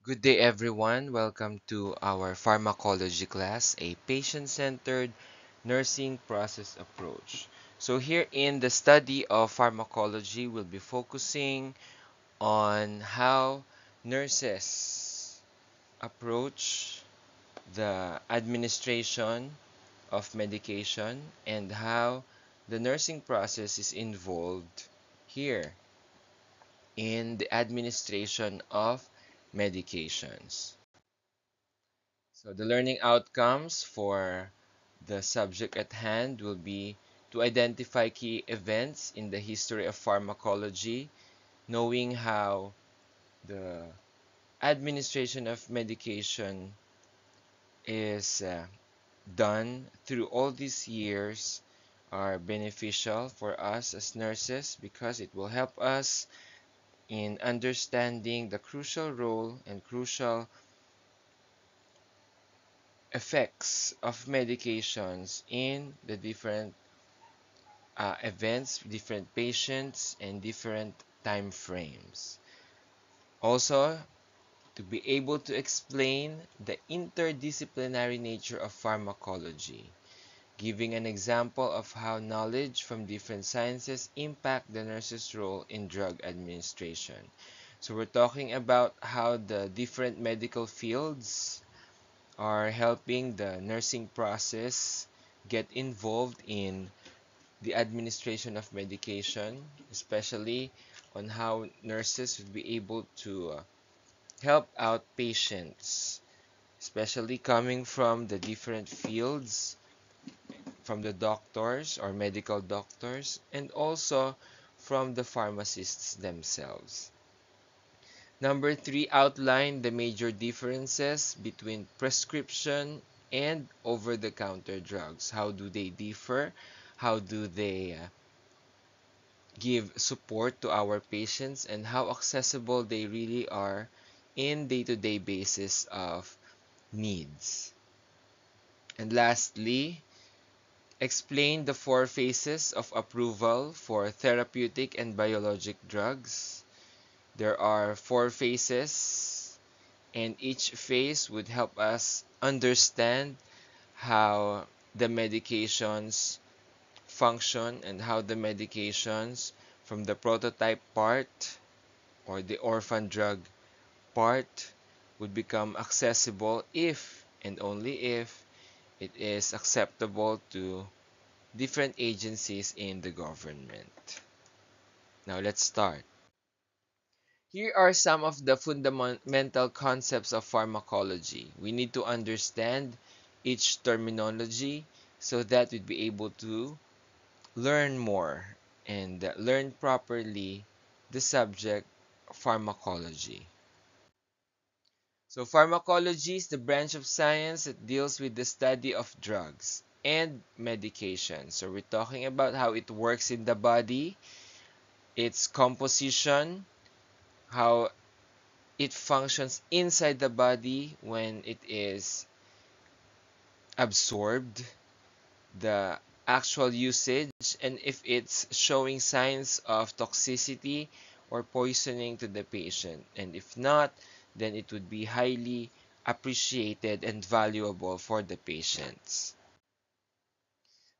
Good day, everyone. Welcome to our pharmacology class, a patient-centered nursing process approach. So here in the study of pharmacology, we'll be focusing on how nurses approach the administration of medication and how the nursing process is involved here in the administration of medications. So the learning outcomes for the subject at hand will be to identify key events in the history of pharmacology, knowing how the administration of medication is done through all these years are beneficial for us as nurses because it will help us in understanding the crucial role and crucial effects of medications in the different events, different patients, and different time frames. Also, to be able to explain the interdisciplinary nature of pharmacology, giving an example of how knowledge from different sciences impact the nurse's role in drug administration. So we're talking about how the different medical fields are helping the nursing process get involved in the administration of medication, especially on how nurses would be able to help out patients, especially coming from the different fields, from the doctors or medical doctors, and also from the pharmacists themselves. Number three, outline the major differences between prescription and over-the-counter drugs. How do they differ? How do they give support to our patients, and how accessible they really are in day-to-day basis of needs. And lastly, explain the four phases of approval for therapeutic and biologic drugs. There are four phases, and each phase would help us understand how the medications function and how the medications from the prototype part or the orphan drug part would become accessible if and only if it is acceptable to different agencies in the government. Now let's start. Here are some of the fundamental concepts of pharmacology. We need to understand each terminology so that we'd be able to learn more and learn properly the subject pharmacology. So pharmacology is the branch of science that deals with the study of drugs and medication. So we're talking about how it works in the body, its composition, how it functions inside the body when it is absorbed, the actual usage, and if it's showing signs of toxicity or poisoning to the patient. And if not, then it would be highly appreciated and valuable for the patients.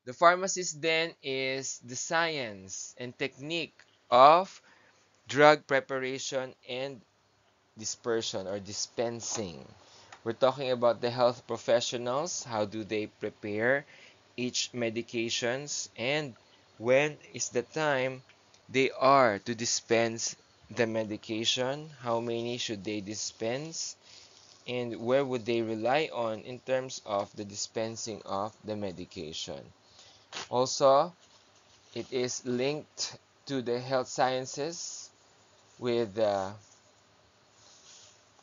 The pharmacist then is the science and technique of drug preparation and dispersion or dispensing. We're talking about the health professionals. How do they prepare each medications, and when is the time they are to dispense the medication? How many should they dispense? And where would they rely on in terms of the dispensing of the medication? Also, it is linked to the health sciences with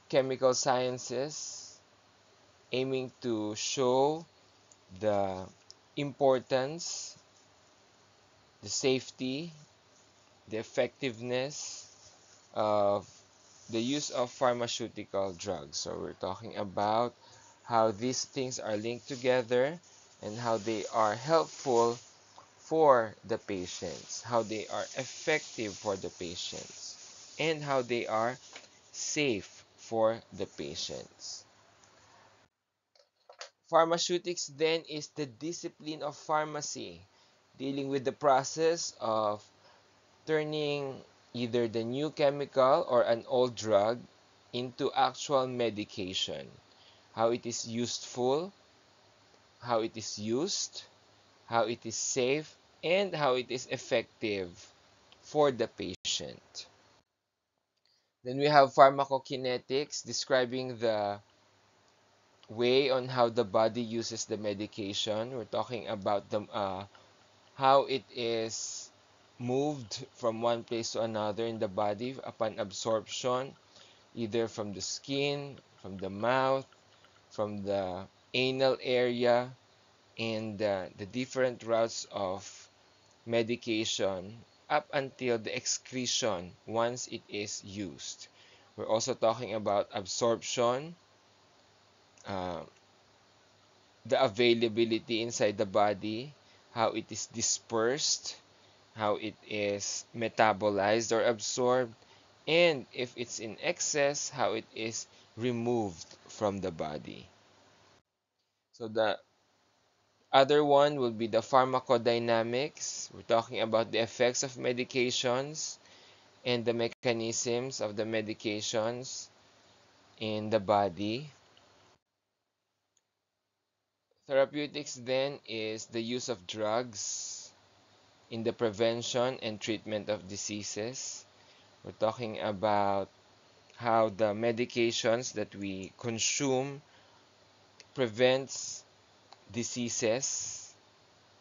chemical sciences, aiming to show the importance, the safety, the effectiveness of the use of pharmaceutical drugs. So we're talking about how these things are linked together and how they are helpful for the patients, how they are effective for the patients, and how they are safe for the patients. Pharmaceutics then is the discipline of pharmacy, dealing with the process of turning either the new chemical or an old drug into actual medication, how it is useful, how it is used, how it is safe, and how it is effective for the patient. Then we have pharmacokinetics, describing the way on how the body uses the medication. We're talking about how it is moved from one place to another in the body upon absorption, either from the skin, from the mouth, from the anal area, and the different routes of medication up until the excretion once it is used. We're also talking about absorption, uh, the availability inside the body, how it is dispersed, how it is metabolized or absorbed, and if it's in excess, how it is removed from the body. So the other one will be the pharmacodynamics. We're talking about the effects of medications and the mechanisms of the medications in the body. Therapeutics then is the use of drugs in the prevention and treatment of diseases. We're talking about how the medications that we consume prevents diseases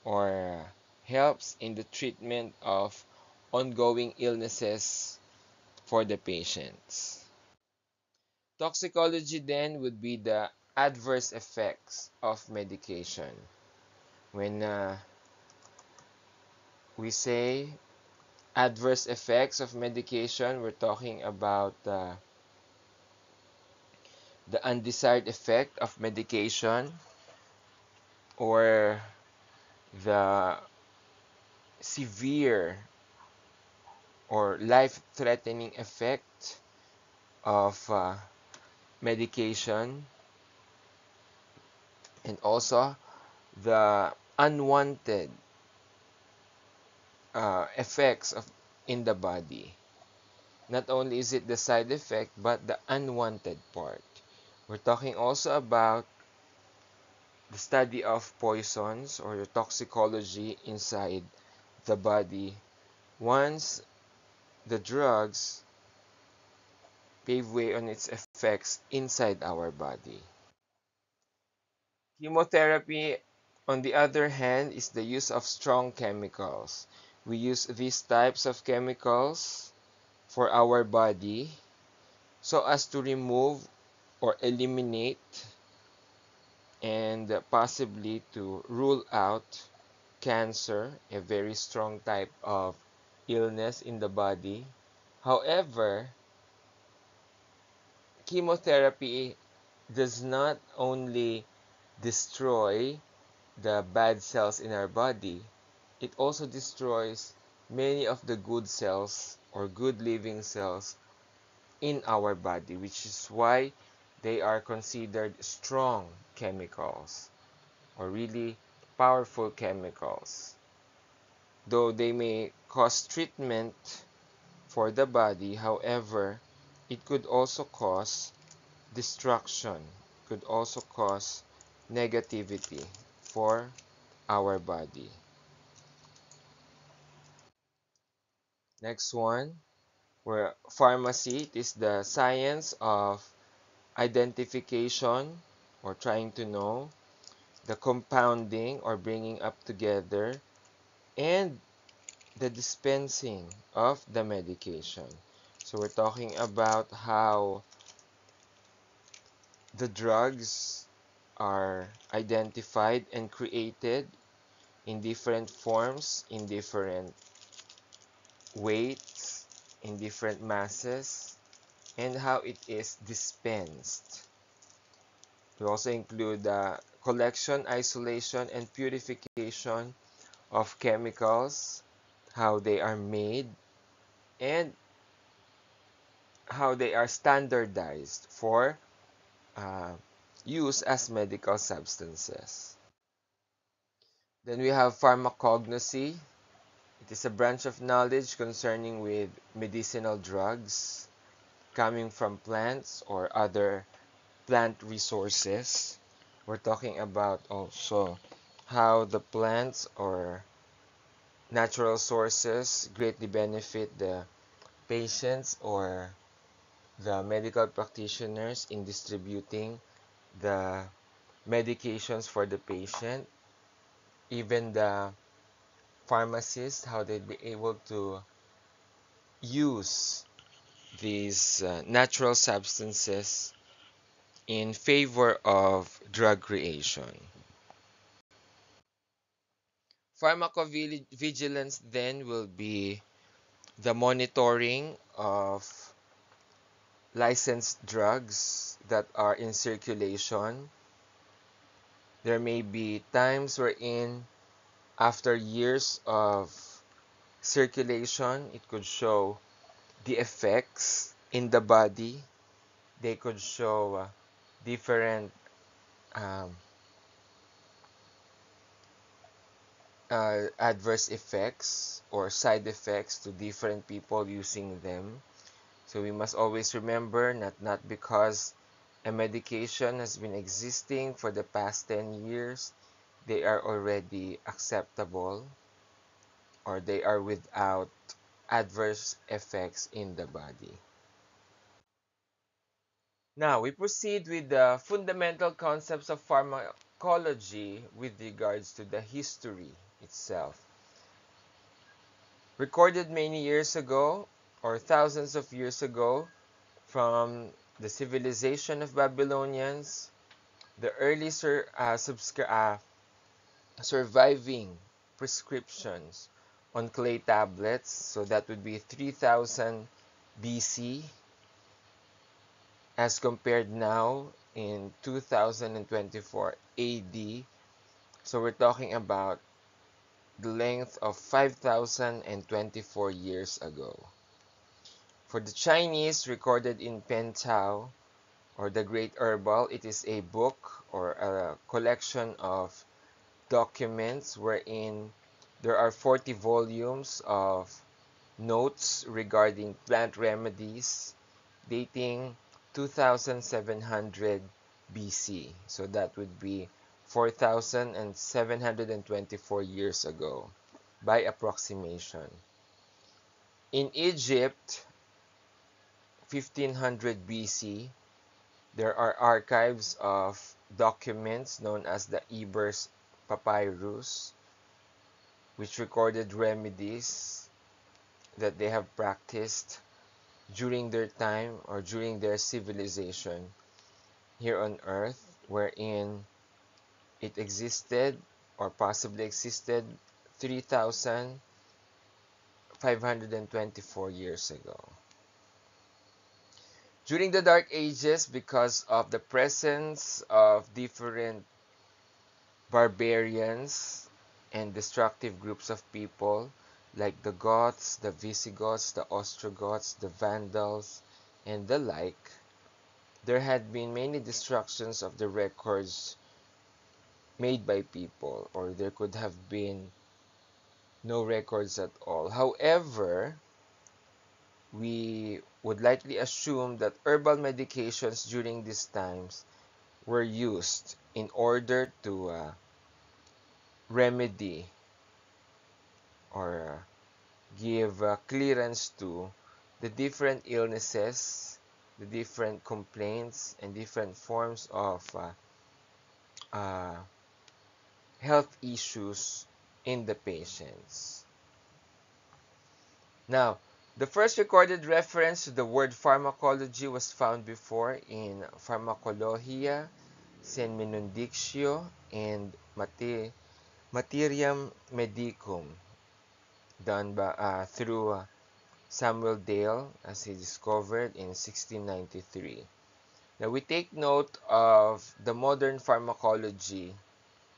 or helps in the treatment of ongoing illnesses for the patients. Toxicology then would be the adverse effects of medication. When we say adverse effects of medication, we're talking about the undesired effect of medication or the severe or life-threatening effect of medication, and also the unwanted effects of in the body. Not only is it the side effect, but the unwanted part. We're talking also about the study of poisons or the toxicology inside the body once the drugs pave way on its effects inside our body. Chemotherapy, on the other hand, is the use of strong chemicals. We use these types of chemicals for our body so as to remove or eliminate and possibly to rule out cancer, a very strong type of illness in the body. However, chemotherapy does not only destroy the bad cells in our body, it also destroys many of the good cells or good living cells in our body, which is why they are considered strong chemicals or really powerful chemicals. Though they may cause treatment for the body, however, it could also cause destruction, could also cause negativity for our body. Next one, where pharmacy, it is the science of identification or trying to know, the compounding or bringing up together, and the dispensing of the medication. So we're talking about how the drugs are identified and created in different forms, in different weights, in different masses, and how it is dispensed. We also include the collection, isolation, and purification of chemicals, how they are made, and how they are standardized for uh, use as medical substances. Then we have pharmacognosy. It is a branch of knowledge concerning with medicinal drugs coming from plants or other plant resources. We're talking about also how the plants or natural sources greatly benefit the patients or the medical practitioners in distributing the medications for the patient, even the pharmacists, how they'd be able to use these natural substances in favor of drug creation. Pharmacovigilance then will be the monitoring of licensed drugs that are in circulation. There may be times wherein after years of circulation, it could show the effects in the body. They could show different um, adverse effects or side effects to different people using them. So we must always remember not because a medication has been existing for the past 10 years, they are already acceptable or they are without adverse effects in the body. Now, we proceed with the fundamental concepts of pharmacology with regards to the history itself. Recorded many years ago, or thousands of years ago, from the civilization of Babylonians, the early surviving prescriptions on clay tablets, so that would be 3000 BC, as compared now in 2024 AD. So we're talking about the length of 5024 years ago. For the Chinese, recorded in Pen Tao or the Great Herbal, it is a book or a collection of documents wherein there are 40 volumes of notes regarding plant remedies dating 2700 BC. So that would be 4724 years ago by approximation. In Egypt, 1500 BC, there are archives of documents known as the Ebers Papyrus, which recorded remedies that they have practiced during their time or during their civilization here on earth, wherein it existed or possibly existed 3524 years ago. During the Dark Ages, because of the presence of different barbarians and destructive groups of people like the Goths, the Visigoths, the Ostrogoths, the Vandals, and the like, there had been many destructions of the records made by people, or there could have been no records at all. However, we would likely assume that herbal medications during these times were used in order to remedy or give clearance to the different illnesses, the different complaints, and different forms of uh, health issues in the patients. Now, the first recorded reference to the word pharmacology was found before in Pharmacologia, Senmenundictio, and Materiam Medicum, done through Samuel Dale, as he discovered in 1693. Now we take note of the modern pharmacology,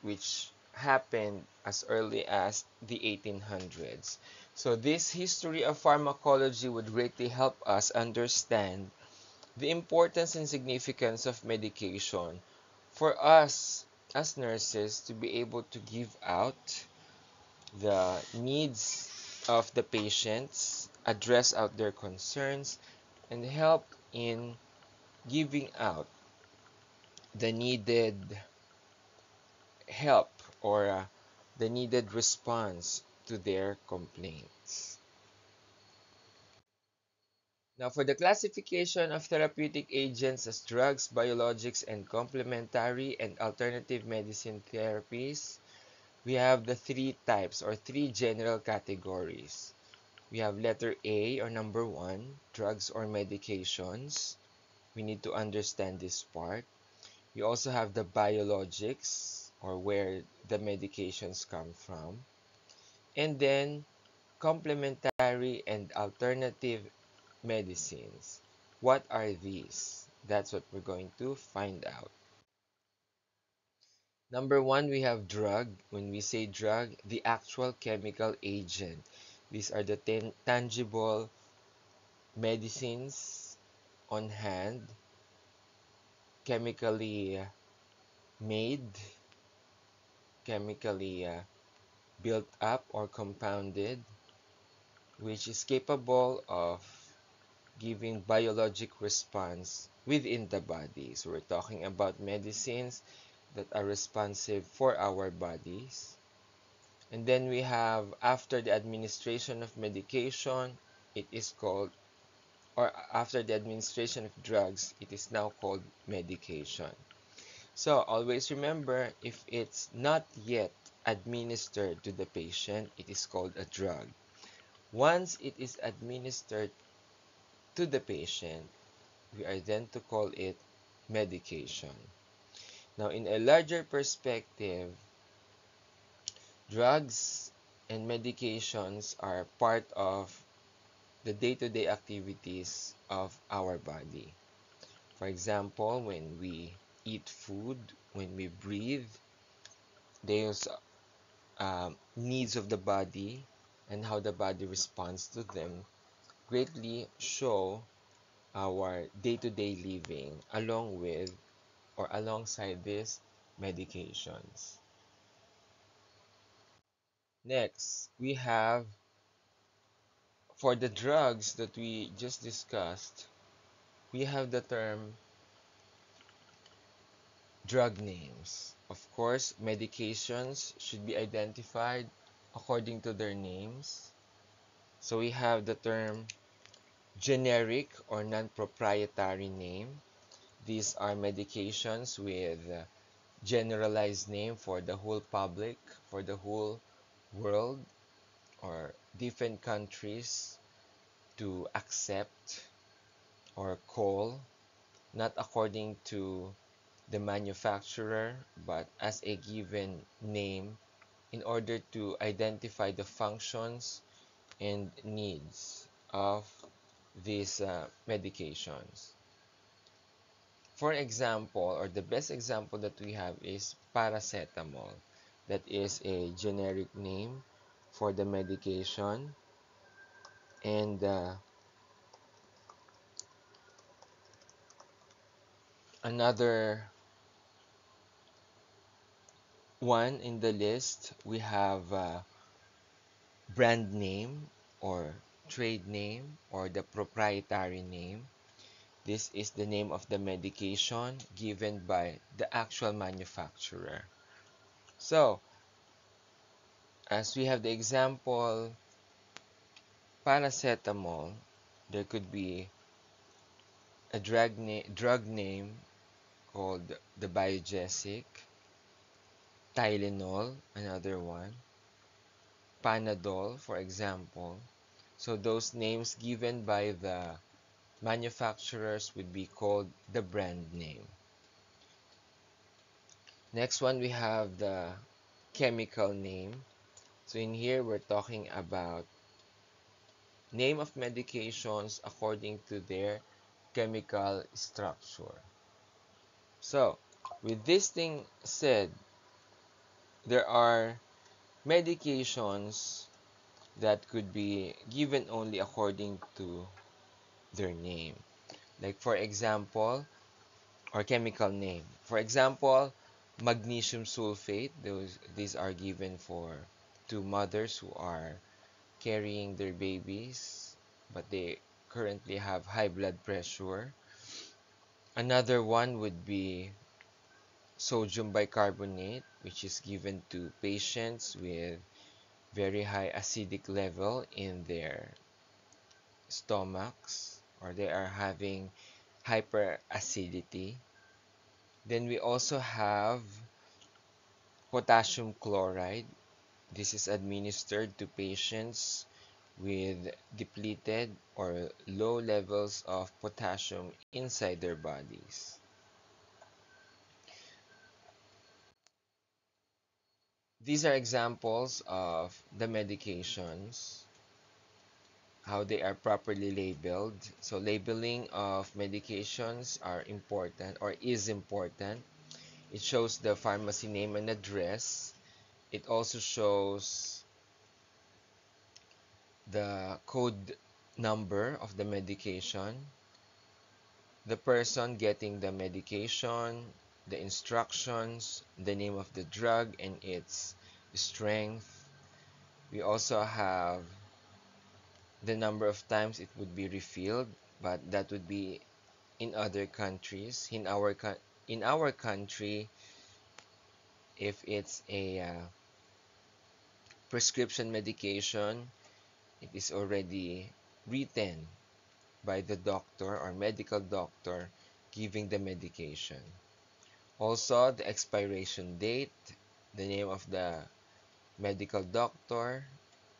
which happened as early as the 1800s. So this history of pharmacology would greatly help us understand the importance and significance of medication for us as nurses to be able to give out the needs of the patients, address out their concerns, and help in giving out the needed help or the needed response to their complaints. Now, for the classification of therapeutic agents as drugs, biologics, and complementary and alternative medicine therapies, we have the three types or three general categories. We have letter A or number one, drugs or medications. We need to understand this part. We also have the biologics or where the medications come from. And then complementary and alternative medicines. What are these? That's what we're going to find out. Number one, we have drug. When we say drug, the actual chemical agent. These are the tangible medicines on hand, chemically made, chemically built up or compounded, which is capable of giving biologic response within the body. So we're talking about medicines that are responsive for our bodies. And then we have after the administration of medication, it is called, or after the administration of drugs, it is now called medication. So always remember, if it's not yet administered to the patient, it is called a drug. Once it is administered to the patient, we are then to call it medication. Now, in a larger perspective, drugs and medications are part of the day-to-day activities of our body. For example, when we eat food, when we breathe, those needs of the body and how the body responds to them greatly show our day-to-day living along with or alongside these medications. Next, we have for the drugs that we just discussed, we have the term drug names. Of course, medications should be identified according to their names. So we have the term generic or non-proprietary name. These are medications with generalized name for the whole public, for the whole world or different countries to accept or call, not according to the manufacturer, but as a given name in order to identify the functions and needs of these medications. For example, or the best example that we have is paracetamol. That is a generic name for the medication. And another one in the list, we have brand name or trade name or the proprietary name. This is the name of the medication given by the actual manufacturer. So, as we have the example, paracetamol, there could be a drug name called the Biogesic, Tylenol, another one, Panadol, for example. So those names given by the manufacturers would be called the brand name. Next one, we have the chemical name. So in here, we're talking about name of medications according to their chemical structure. So, with this thing said, there are medications that could be given only according to their name. Like for example, or chemical name. For example, magnesium sulfate. These are given for to mothers who are carrying their babies, but they currently have high blood pressure. Another one would be sodium bicarbonate, which is given to patients with very high acidic level in their stomachs, or they are having hyperacidity. Then we also have potassium chloride. This is administered to patients with depleted or low levels of potassium inside their bodies. These are examples of the medications, how they are properly labeled. So labeling of medications are important or is important. It shows the pharmacy name and address. It also shows the code number of the medication, the person getting the medication, the instructions, the name of the drug and its strength. We also have the number of times it would be refilled, but that would be in other countries. In our country, if it's a prescription medication, it is already written by the doctor or medical doctor giving the medication. Also, the expiration date, the name of the medical doctor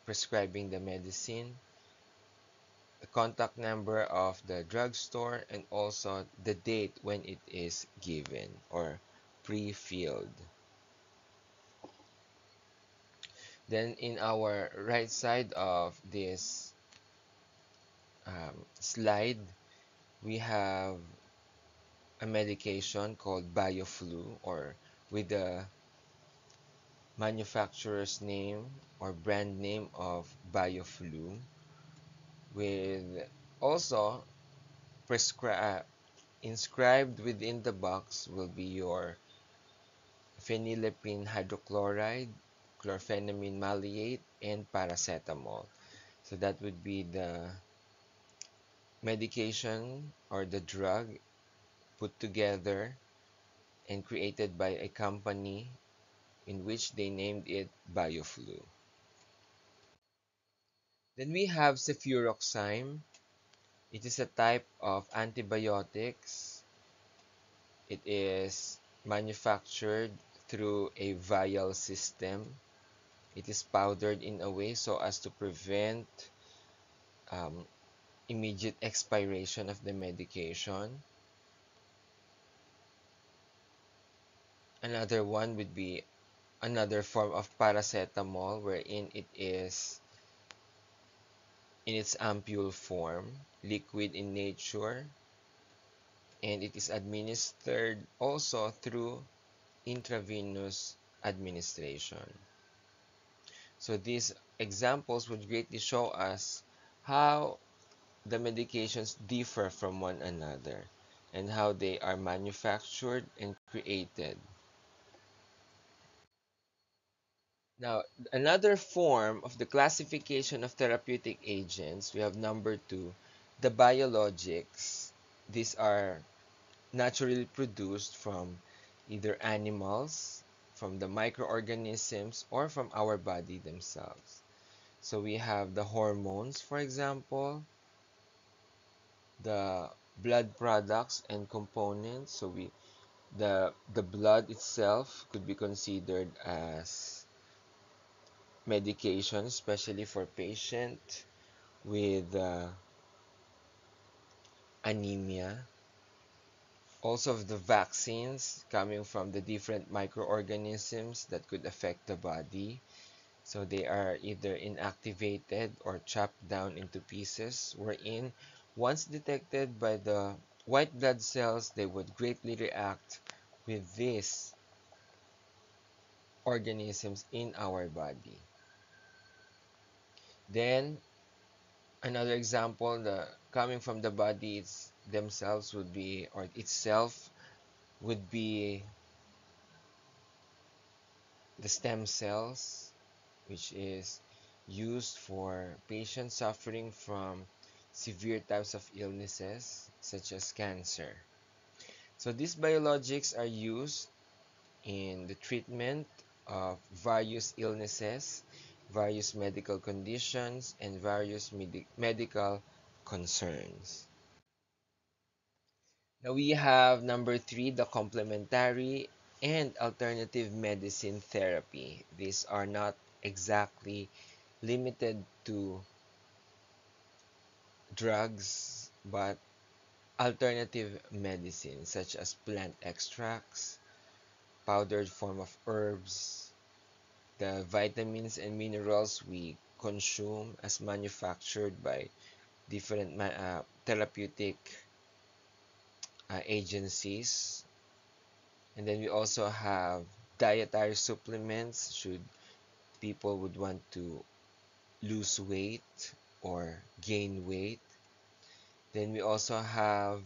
prescribing the medicine, the contact number of the drugstore, and also the date when it is given or pre-filled. Then in our right side of this slide, we have a medication called BioFlu, or with the manufacturer's name or brand name of BioFlu, with also prescribed inscribed within the box will be your phenylephrine hydrochloride, chlorpheniramine maleate, and paracetamol. So that would be the medication or the drug put together and created by a company in which they named it BioFlu. Then we have cefuroxime. It is a type of antibiotics. It is manufactured through a vial system. It is powdered in a way so as to prevent um, immediate expiration of the medication. Another one would be another form of paracetamol wherein it is in its ampule form, liquid in nature, and it is administered also through intravenous administration. So these examples would greatly show us how the medications differ from one another and how they are manufactured and created. Now, another form of the classification of therapeutic agents, we have number two, the biologics. These are naturally produced from either animals, from the microorganisms, or from our body themselves. So we have the hormones, for example, the blood products and components. So the blood itself could be considered as medication, especially for patient with anemia. Also the vaccines coming from the different microorganisms that could affect the body. So they are either inactivated or chopped down into pieces, wherein once detected by the white blood cells, they would greatly react with these organisms in our body. Then another example, the coming from the body themselves would be, or itself would be, the stem cells, which is used for patients suffering from severe types of illnesses such as cancer. So these biologics are used in the treatment of various illnesses, various medical conditions, and various medical concerns. Now we have number three, the complementary and alternative medicine therapy. These are not exactly limited to drugs, but alternative medicine such as plant extracts, powdered form of herbs, the vitamins and minerals we consume as manufactured by different therapeutic agencies. And then we also have dietary supplements should people would want to lose weight or gain weight. Then we also have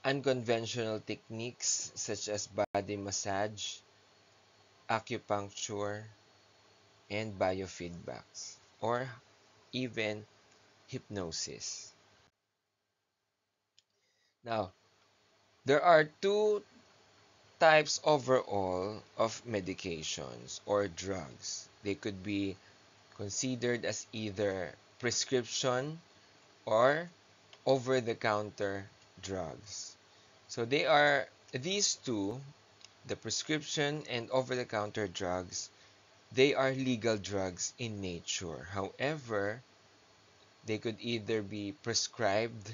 unconventional techniques such as body massage, acupuncture, and biofeedbacks, or even hypnosis. Now, there are two types overall of medications or drugs. They could be considered as either prescription or over-the-counter drugs. So they are these two, the prescription and over-the-counter drugs, they are legal drugs in nature. However, they could either be prescribed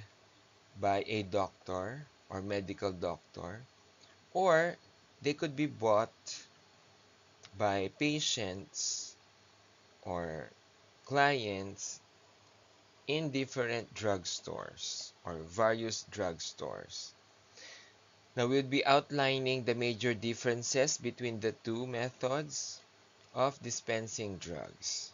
by a doctor or medical doctor, or they could be bought by patients or clients in different drugstores or various drugstores. Now we'll be outlining the major differences between the two methods of dispensing drugs.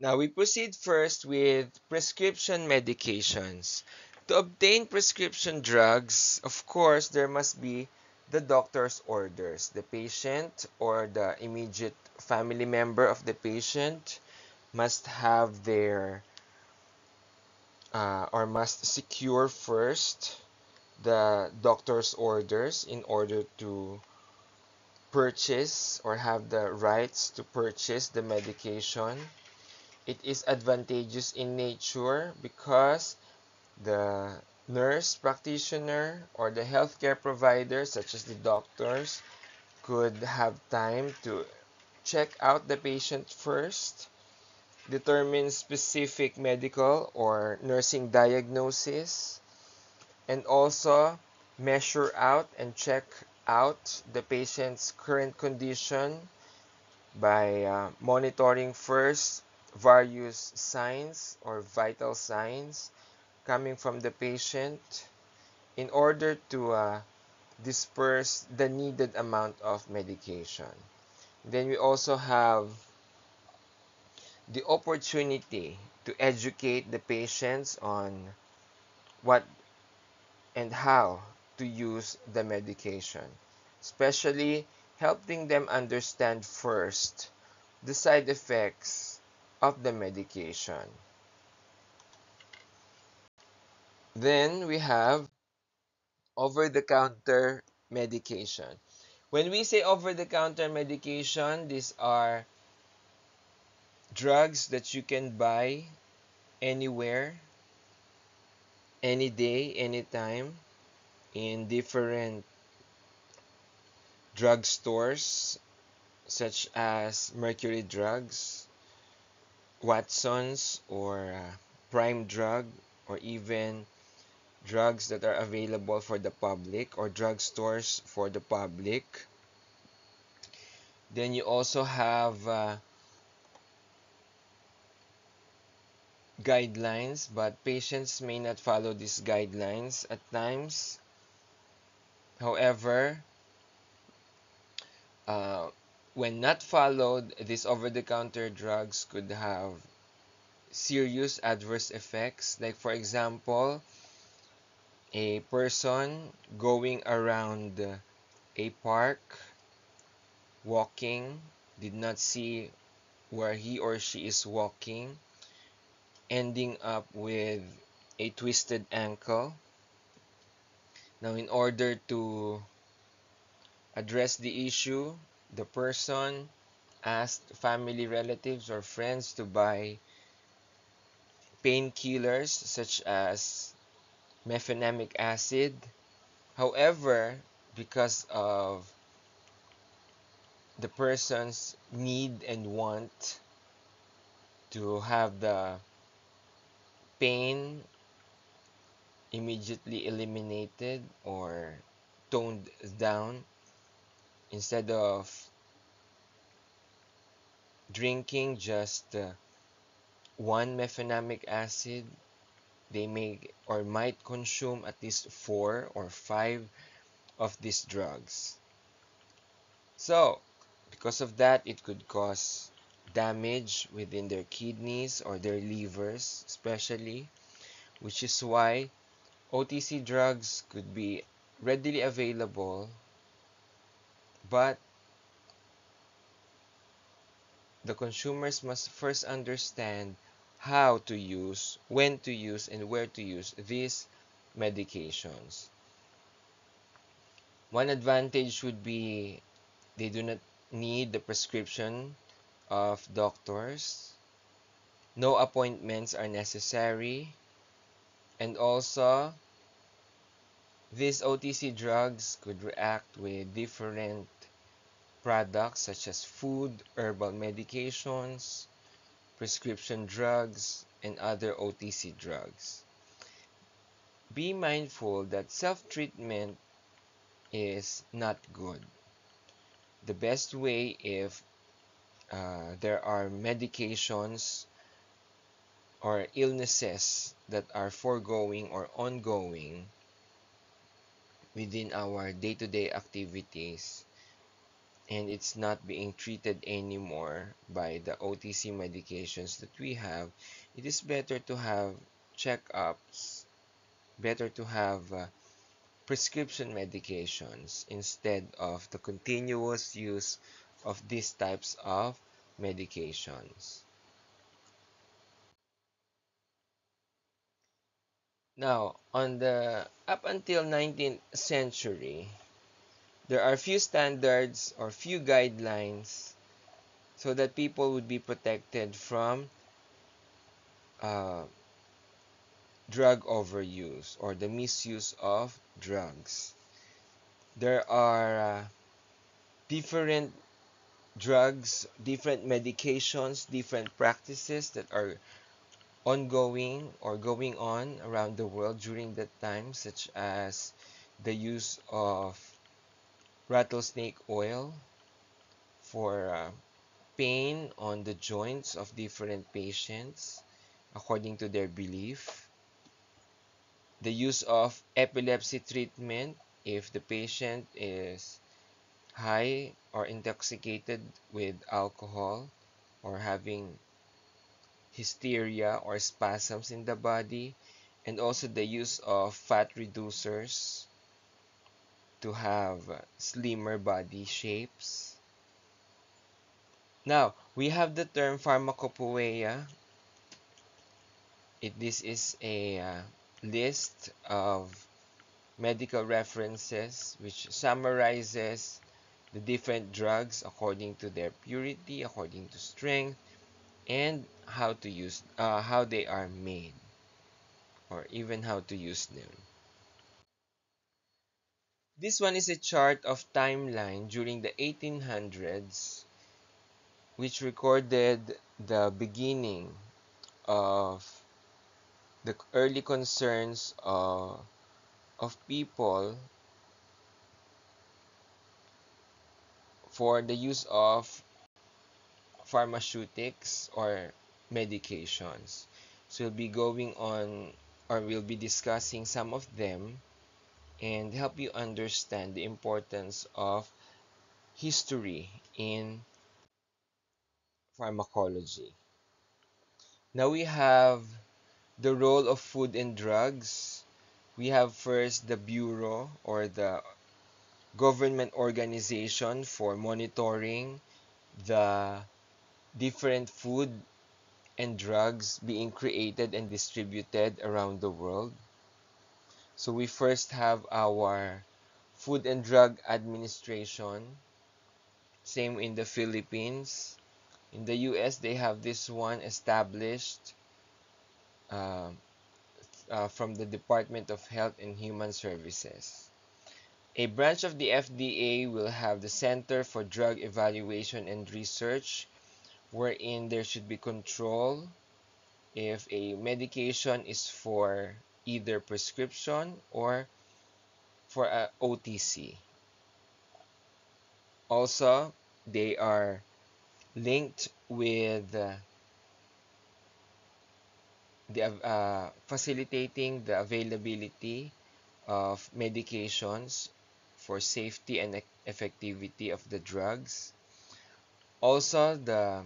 Now we proceed first with prescription medications. To obtain prescription drugs, of course, there must be the doctor's orders. The patient or the immediate family member of the patient must have their or must secure first the doctor's orders in order to purchase or have the rights to purchase the medication. It is advantageous in nature because the nurse practitioner or the healthcare provider, such as the doctors, could have time to check out the patient first, determine specific medical or nursing diagnosis, and also measure out and check out the patient's current condition by monitoring first various signs or vital signs coming from the patient in order to disperse the needed amount of medication. Then we also have the opportunity to educate the patients on what and how to use the medication, especially helping them understand first the side effects of the medication. Then we have over-the-counter medication. When we say over-the-counter medication, these are drugs that you can buy anywhere, any day, anytime, in different drugstores such as Mercury Drugs, Watson's, or Prime Drug, or even drugs that are available for the public or drugstores for the public. Then you also have guidelines, but patients may not follow these guidelines at times. However, uh, When not followed, these over-the-counter drugs could have serious adverse effects. Like, for example, a person going around a park, walking, did not see where he or she is walking, ending up with a twisted ankle. Now, in order to address the issue, the person asked family, relatives, or friends to buy painkillers such as mefenamic acid. However, because of the person's need and want to have the pain immediately eliminated or toned down, instead of drinking just one mefenamic acid, they may or might consume at least 4 or 5 of these drugs. So, because of that, it could cause damage within their kidneys or their livers, especially, which is why OTC drugs could be readily available, but the consumers must first understand how to use, when to use, and where to use these medications. One advantage would be they do not need the prescription of doctors. No appointments are necessary. And also, these OTC drugs could react with different products such as food, herbal medications, prescription drugs, and other OTC drugs. Be mindful that self-treatment is not good. The best way, if there are medications or illnesses that are foregoing or ongoing within our day-to-day activities, and it's not being treated anymore by the OTC medications that we have, it is better to have checkups, better to have prescription medications instead of the continuous use of these types of medications. Now, on the up until 19th century, there are few standards or few guidelines so that people would be protected from uh, drug overuse or the misuse of drugs. There are different drugs, different medications, different practices that are ongoing or going on around the world during that time, such as the use of rattlesnake oil for pain on the joints of different patients according to their belief, the use of epilepsy treatment if the patient is high or intoxicated with alcohol or having hysteria or spasms in the body, and also the use of fat reducers to have slimmer body shapes. Now, we have the term pharmacopoeia. This is a list of medical references which summarizes the different drugs according to their purity, according to strength, and how they are made, or even how to use them. This one is a chart of timeline during the 1800s, which recorded the beginning of the early concerns of people for the use of pharmaceutics or medications. So we'll be going on, or we'll be discussing some of them and help you understand the importance of history in pharmacology. Now we have the role of food and drugs. We have first the Bureau, or the government organization for monitoring the different food and drugs being created and distributed around the world. So we first have our Food and Drug Administration, same in the Philippines. In the US, they have this one established uh, from the Department of Health and Human Services. A branch of the FDA will have the Center for Drug Evaluation and Research, wherein there should be control if a medication is for either prescription or for a OTC. Also, they are linked with the facilitating the availability of medications for safety and effectivity of the drugs. Also, the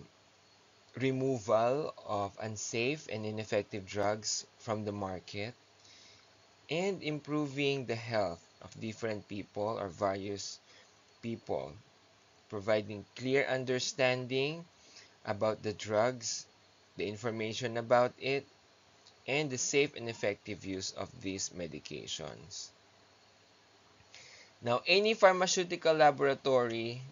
removal of unsafe and ineffective drugs from the market, and improving the health of different people or various people, providing clear understanding about the drugs, the information about it, and the safe and effective use of these medications. Now, any pharmaceutical laboratory,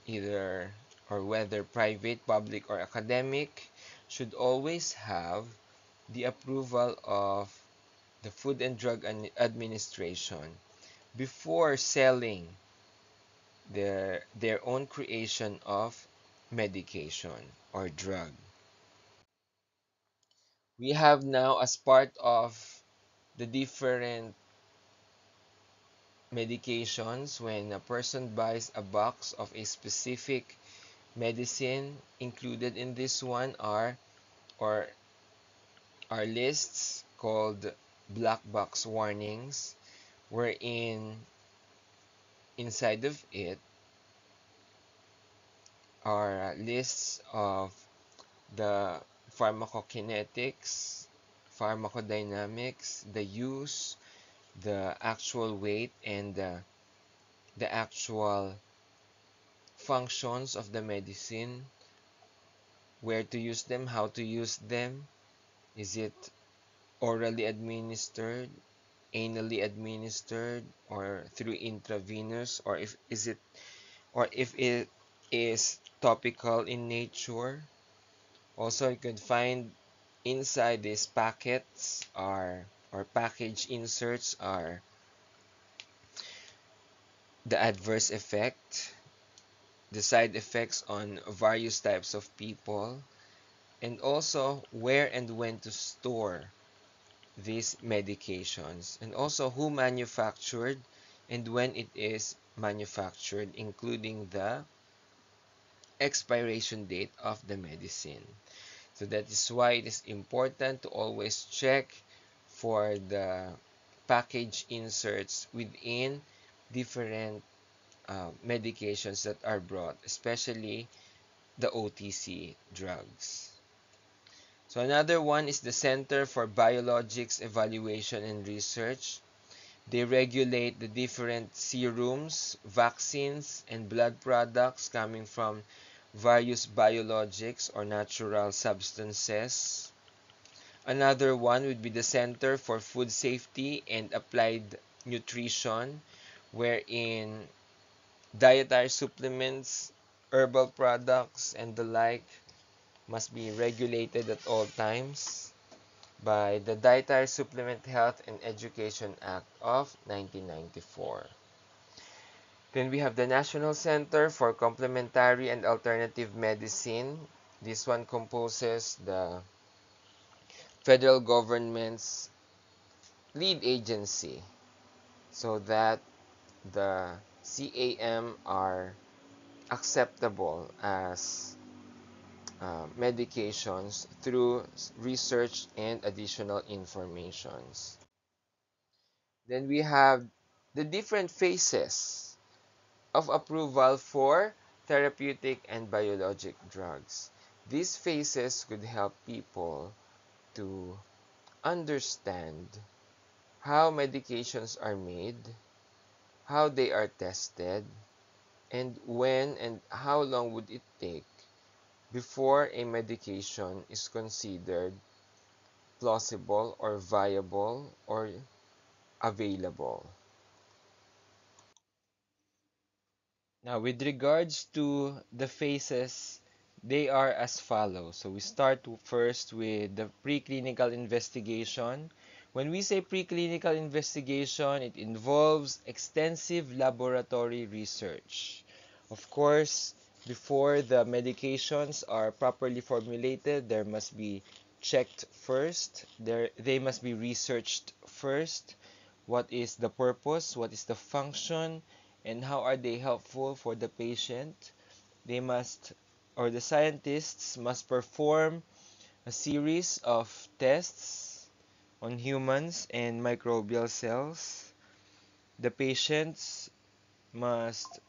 either or whether private, public, or academic, should always have the approval of the Food and Drug Administration before selling their own creation of medication or drug. We have now, as part of the different medications, when a person buys a box of a specific medicine, included in this one or are lists called black box warnings, wherein inside of it are lists of the pharmacokinetics, pharmacodynamics, the use, the actual weight, and the actual functions of the medicine, where to use them, how to use them. Is it orally administered, anally administered, or through intravenous, or if it is topical in nature. Also, you can find inside these packets are or package inserts are the adverse effect, the side effects on various types of people, and also where and when to store these medications, and also who manufactured and when it is manufactured, including the expiration date of the medicine. So that is why it is important to always check for the package inserts within different medications that are brought, especially the OTC drugs. So another one is the Center for Biologics Evaluation and Research. They regulate the different serums, vaccines, and blood products coming from various biologics or natural substances. Another one would be the Center for Food Safety and Applied Nutrition, wherein dietary supplements, herbal products, and the like must be regulated at all times by the Dietary Supplement Health and Education Act of 1994. Then we have the National Center for Complementary and Alternative Medicine. This one composes the federal government's lead agency, so that the CAM are acceptable as medications through research and additional informations. Then we have the different phases of approval for therapeutic and biologic drugs. These phases could help people to understand how medications are made, how they are tested, and when and how long would it take before a medication is considered plausible or viable or available. Now, with regards to the phases, they are as follows. So we start first with the preclinical investigation. When we say preclinical investigation, it involves extensive laboratory research. Of course, before the medications are properly formulated, there must be checked first. They must be researched first. What is the purpose? What is the function? And how are they helpful for the patient? They must, or the scientists must perform a series of tests on humans and microbial cells. The patients must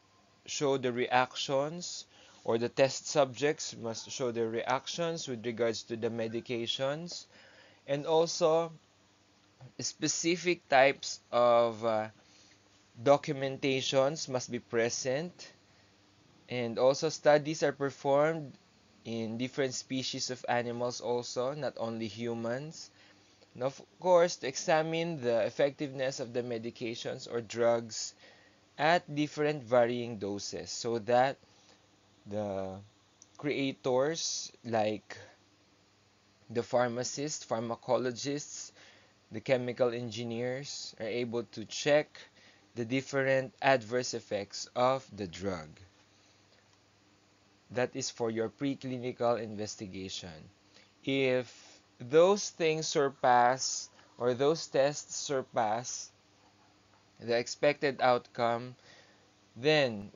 show the reactions, or the test subjects must show their reactions with regards to the medications, and also specific types of documentations must be present, and also studies are performed in different species of animals also, not only humans. And of course, to examine the effectiveness of the medications or drugs at different varying doses so that the creators like the pharmacists, pharmacologists, the chemical engineers are able to check the different adverse effects of the drug. That is for your preclinical investigation. If those things surpass, or those tests surpass the expected outcome, then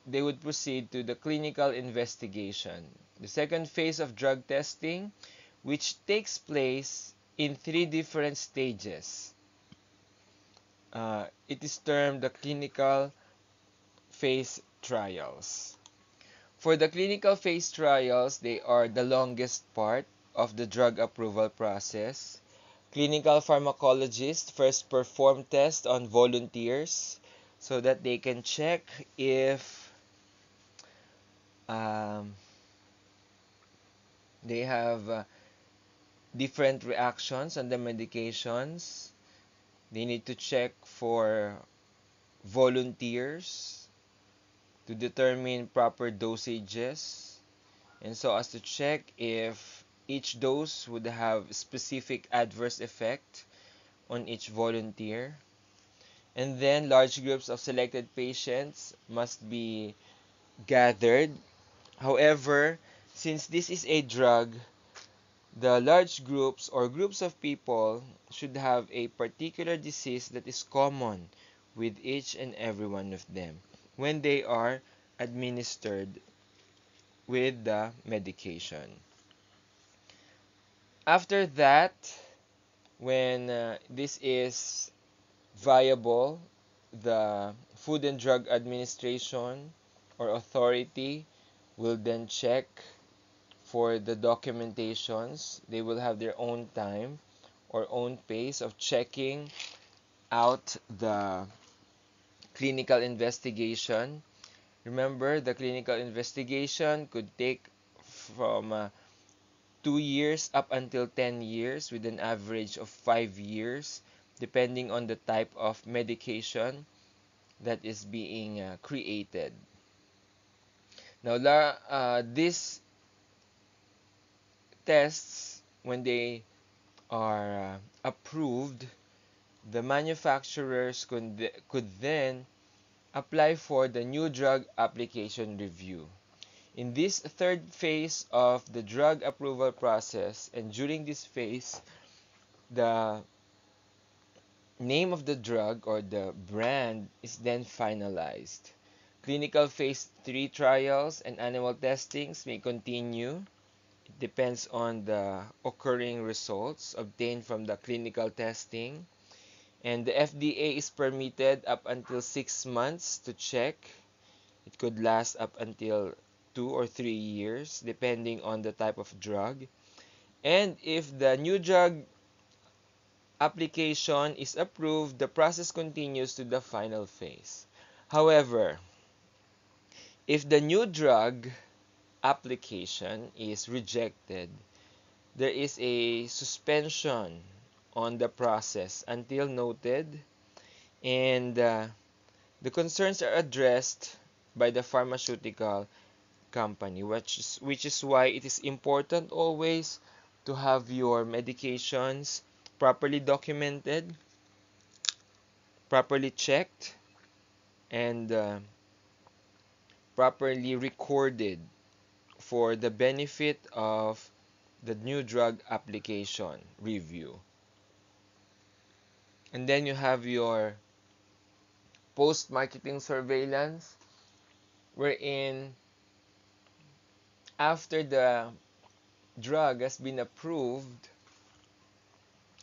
they would proceed to the clinical investigation. The second phase of drug testing, which takes place in three different stages. It is termed the clinical phase trials. For the clinical phase trials, they are the longest part of the drug approval process. Clinical pharmacologists first perform tests on volunteers so that they can check if um, they have different reactions on the medications. They need to check for volunteers to determine proper dosages, and so as to check if each dose would have specific adverse effect on each volunteer. And then large groups of selected patients must be gathered. However, since this is a drug, the large groups or groups of people should have a particular disease that is common with each and every one of them when they are administered with the medication. After that, when this is viable, the Food and Drug Administration or authority will then check for the documentations. They will have their own time or own pace of checking out the clinical investigation. Remember, the clinical investigation could take from 2 years up until 10 years, with an average of 5 years, depending on the type of medication that is being created. Now, these tests, when they are approved, the manufacturers could then apply for the new drug application review. In this third phase of the drug approval process, and during this phase, the name of the drug or the brand is then finalized. Clinical phase 3 trials and animal testings may continue. It depends on the occurring results obtained from the clinical testing. And the FDA is permitted up until 6 months to check It could last up until 2 or 3 years, depending on the type of drug. And if the new drug application is approved, the process continues to the final phase. However, if the new drug application is rejected, there is a suspension on the process until noted, and the concerns are addressed by the pharmaceutical company, which is why it is important always to have your medications properly documented, properly checked, and properly recorded for the benefit of the new drug application review. And then you have your post-marketing surveillance, wherein after the drug has been approved,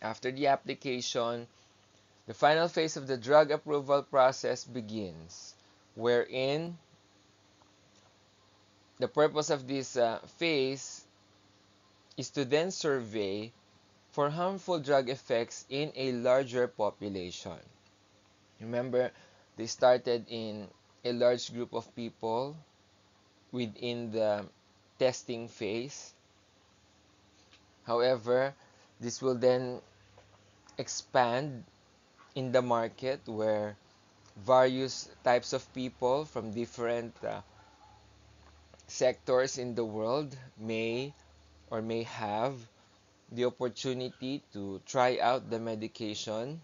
after the application, the final phase of the drug approval process begins, wherein the purpose of this phase is to then survey for harmful drug effects in a larger population. Remember, they started in a large group of people within the testing phase. However, this will then expand in the market where various types of people from different sectors in the world may have the opportunity to try out the medication,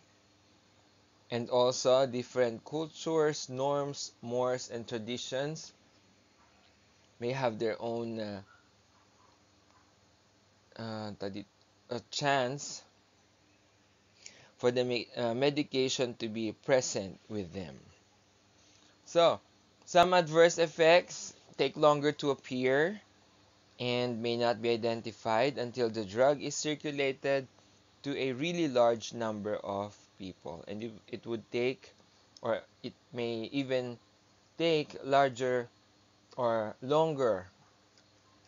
and also different cultures, norms, mores, and traditions may have their own chance for the medication to be present with them. So, some adverse effects take longer to appear and may not be identified until the drug is circulated to a really large number of people. And it would take, or it may even take larger or longer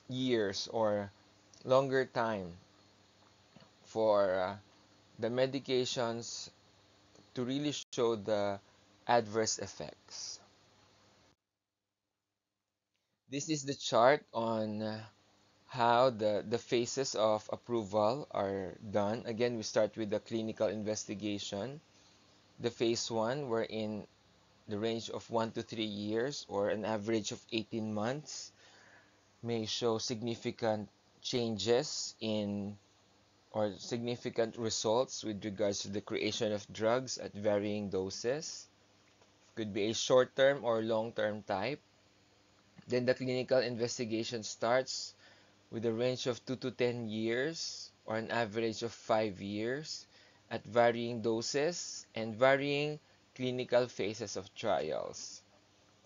years or longer time for the medications to really show the adverse effects. This is the chart on how the phases of approval are done. Again, we start with the clinical investigation. The phase 1, wherein the range of 1 to 3 years or an average of 18 months may show significant changes in or significant results with regards to the creation of drugs at varying doses. Could be a short-term or long-term type. Then the clinical investigation starts with a range of 2 to 10 years or an average of 5 years at varying doses and varying clinical phases of trials.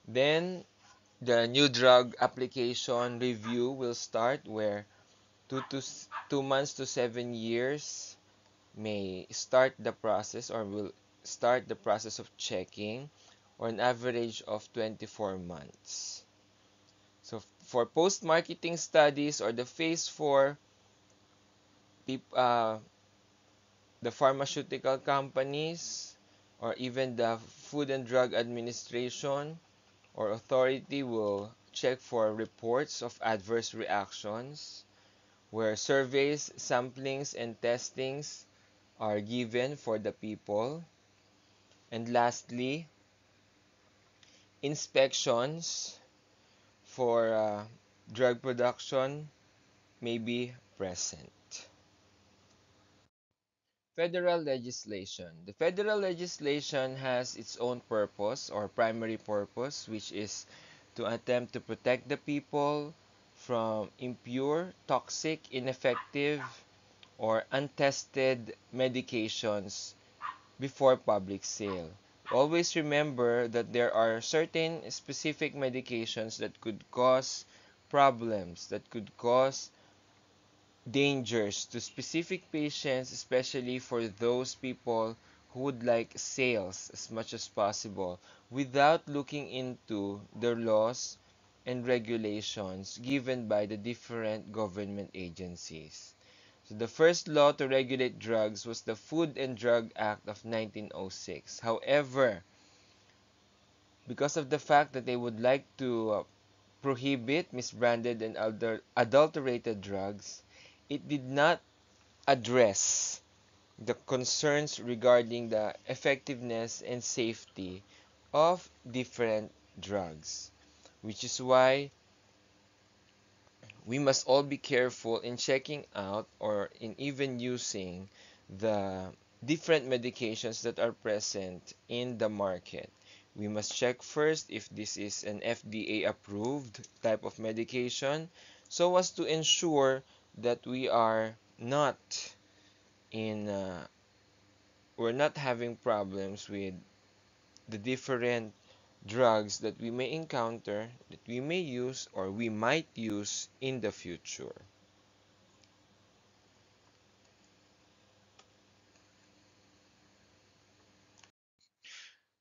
Then the new drug application review will start, where 2 months to 7 years may start the process or will start the process of checking, or an average of 24 months. So for post-marketing studies or the phase 4, the pharmaceutical companies or even the Food and Drug Administration or authority will check for reports of adverse reactions, where surveys, samplings, and testings are given for the people. And lastly, inspections for drug production may be present. Federal legislation. The federal legislation has its own purpose or primary purpose, which is to attempt to protect the people from impure, toxic, ineffective, or untested medications before public sale. Always remember that there are certain specific medications that could cause problems, that could cause dangers to specific patients, especially for those people who would like sales as much as possible without looking into the laws and regulations given by the different government agencies. So the first law to regulate drugs was the Food and Drug Act of 1906. However, because of the fact that they would like to prohibit misbranded and adulterated drugs, it did not address the concerns regarding the effectiveness and safety of different drugs, which is why we must all be careful in checking out or in even using the different medications that are present in the market. We must check first if this is an FDA approved type of medication so as to ensure that in we're not having problems with the different drugs that we may encounter, that we may use, or we might use in the future.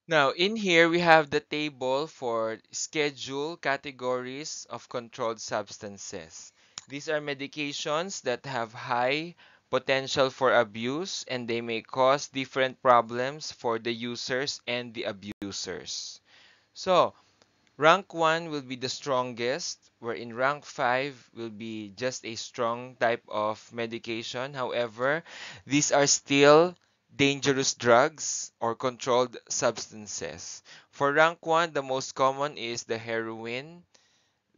Now, in here, we have the table for schedule categories of controlled substances. These are medications that have high potential for abuse and they may cause different problems for the users and the abusers. So, rank 1 will be the strongest, wherein rank 5 will be just a strong type of medication. However, these are still dangerous drugs or controlled substances. For rank 1, the most common is the heroin,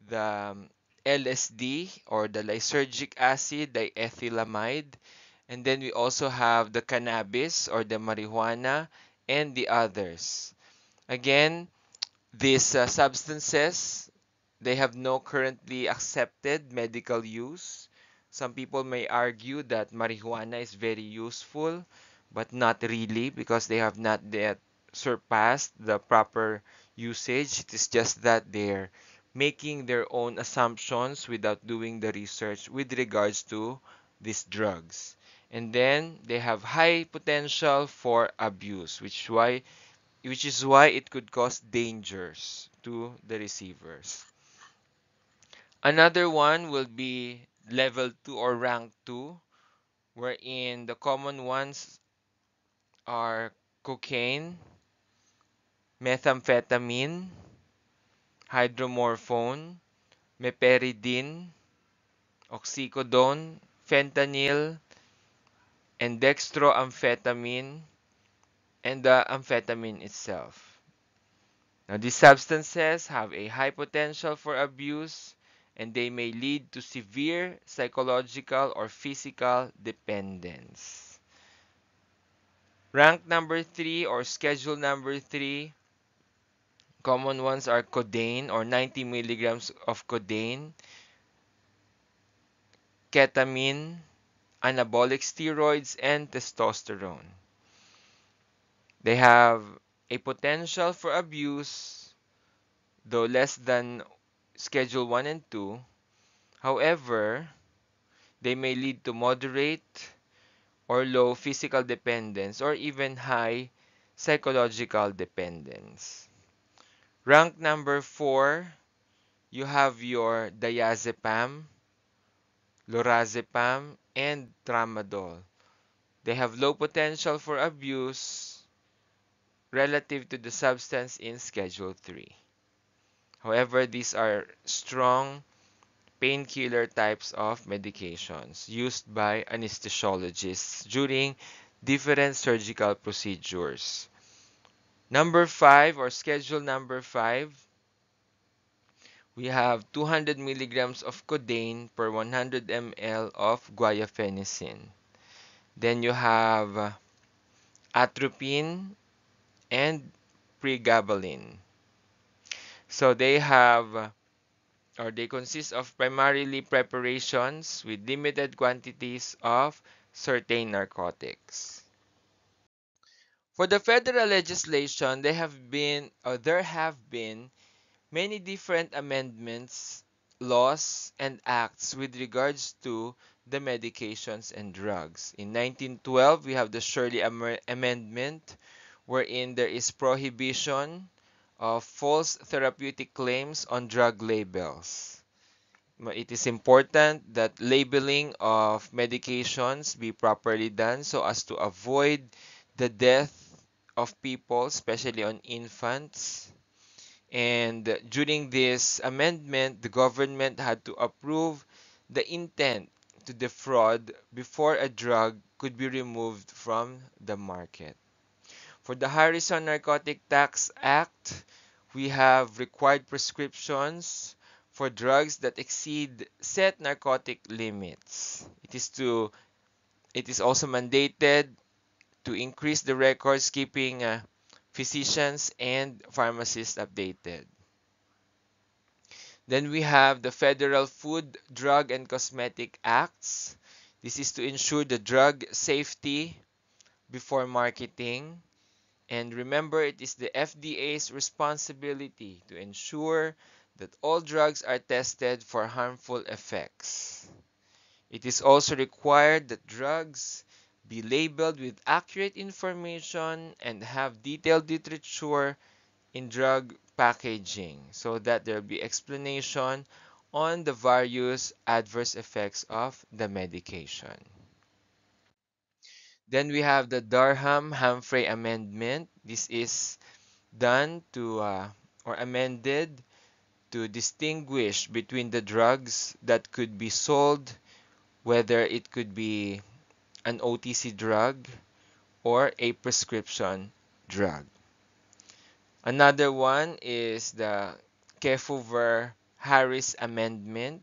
the LSD or the lysergic acid, diethylamide, and then we also have the cannabis or the marijuana and the others. Again, these substances, they have no currently accepted medical use. Some people may argue that marijuana is very useful, but not really because they have not yet surpassed the proper usage. It is just that they're making their own assumptions without doing the research with regards to these drugs. And then they have high potential for abuse, which is why it could cause dangers to the receivers. Another one will be level 2 or rank 2, wherein the common ones are cocaine, methamphetamine, hydromorphone, meperidine, oxycodone, fentanyl, and dextroamphetamine, and the amphetamine itself. Now, these substances have a high potential for abuse and they may lead to severe psychological or physical dependence. Rank number 3 or schedule number 3, common ones are codeine or 90 milligrams of codeine, ketamine, anabolic steroids, and testosterone. They have a potential for abuse, though less than Schedule 1 and 2. However, they may lead to moderate or low physical dependence or even high psychological dependence. Rank number 4, you have your diazepam, lorazepam, and tramadol. They have low potential for abuse relative to the substance in Schedule 3. However, these are strong painkiller types of medications used by anesthesiologists during different surgical procedures. Number 5 or schedule number 5, we have 200 milligrams of codeine per 100 ml of guaifenesin. Then you have atropine and pregabalin. So they consist of primarily preparations with limited quantities of certain narcotics. For the federal legislation, there have been many different amendments laws and acts with regards to the medications and drugs. In 1912, we have the Shirley Amendment, wherein there is prohibition of false therapeutic claims on drug labels. It is important that labeling of medications be properly done so as to avoid the death of people, especially on infants. And during this amendment, the government had to approve the intent to defraud before a drug could be removed from the market. For the Harrison Narcotic Tax Act, we have required prescriptions for drugs that exceed set narcotic limits. It is also mandated to increase the records keeping physicians and pharmacists updated. Then we have the Federal Food, Drug, and Cosmetic Acts. This is to ensure the drug safety before marketing. And remember, it is the FDA's responsibility to ensure that all drugs are tested for harmful effects. It is also required that drugs be labeled with accurate information and have detailed literature in drug packaging so that there will be explanation on the various adverse effects of the medication. Then we have the Durham-Humphrey Amendment. This is done to or amended to distinguish between the drugs that could be sold, whether it could be an OTC drug or a prescription drug. Another one is the Kefauver-Harris Amendment,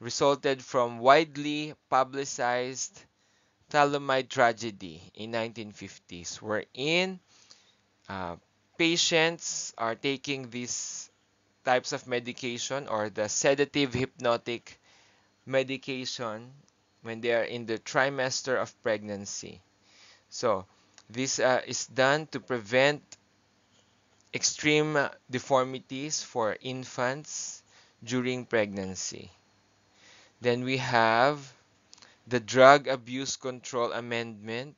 resulted from widely publicized thalidomide tragedy in 1950s, wherein uh, patients are taking these types of medication or the sedative hypnotic medication when they are in the trimester of pregnancy. So this is done to prevent extreme deformities for infants during pregnancy. Then we have the Drug Abuse Control Amendment,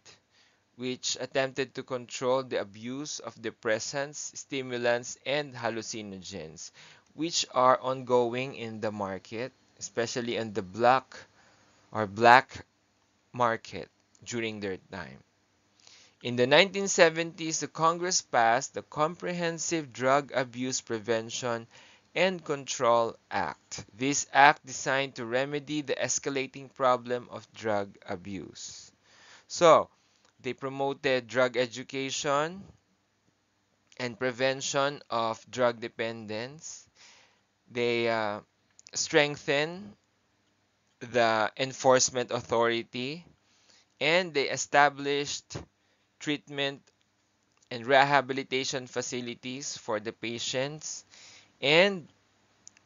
which attempted to control the abuse of depressants, stimulants, and hallucinogens, which are ongoing in the market, especially in the black market during their time. In the 1970s, the Congress passed the Comprehensive Drug Abuse Prevention and Control Act. This act designed to remedy the escalating problem of drug abuse. So, they promoted drug education and prevention of drug dependence. They strengthened the enforcement authority, and they established treatment and rehabilitation facilities for the patients, and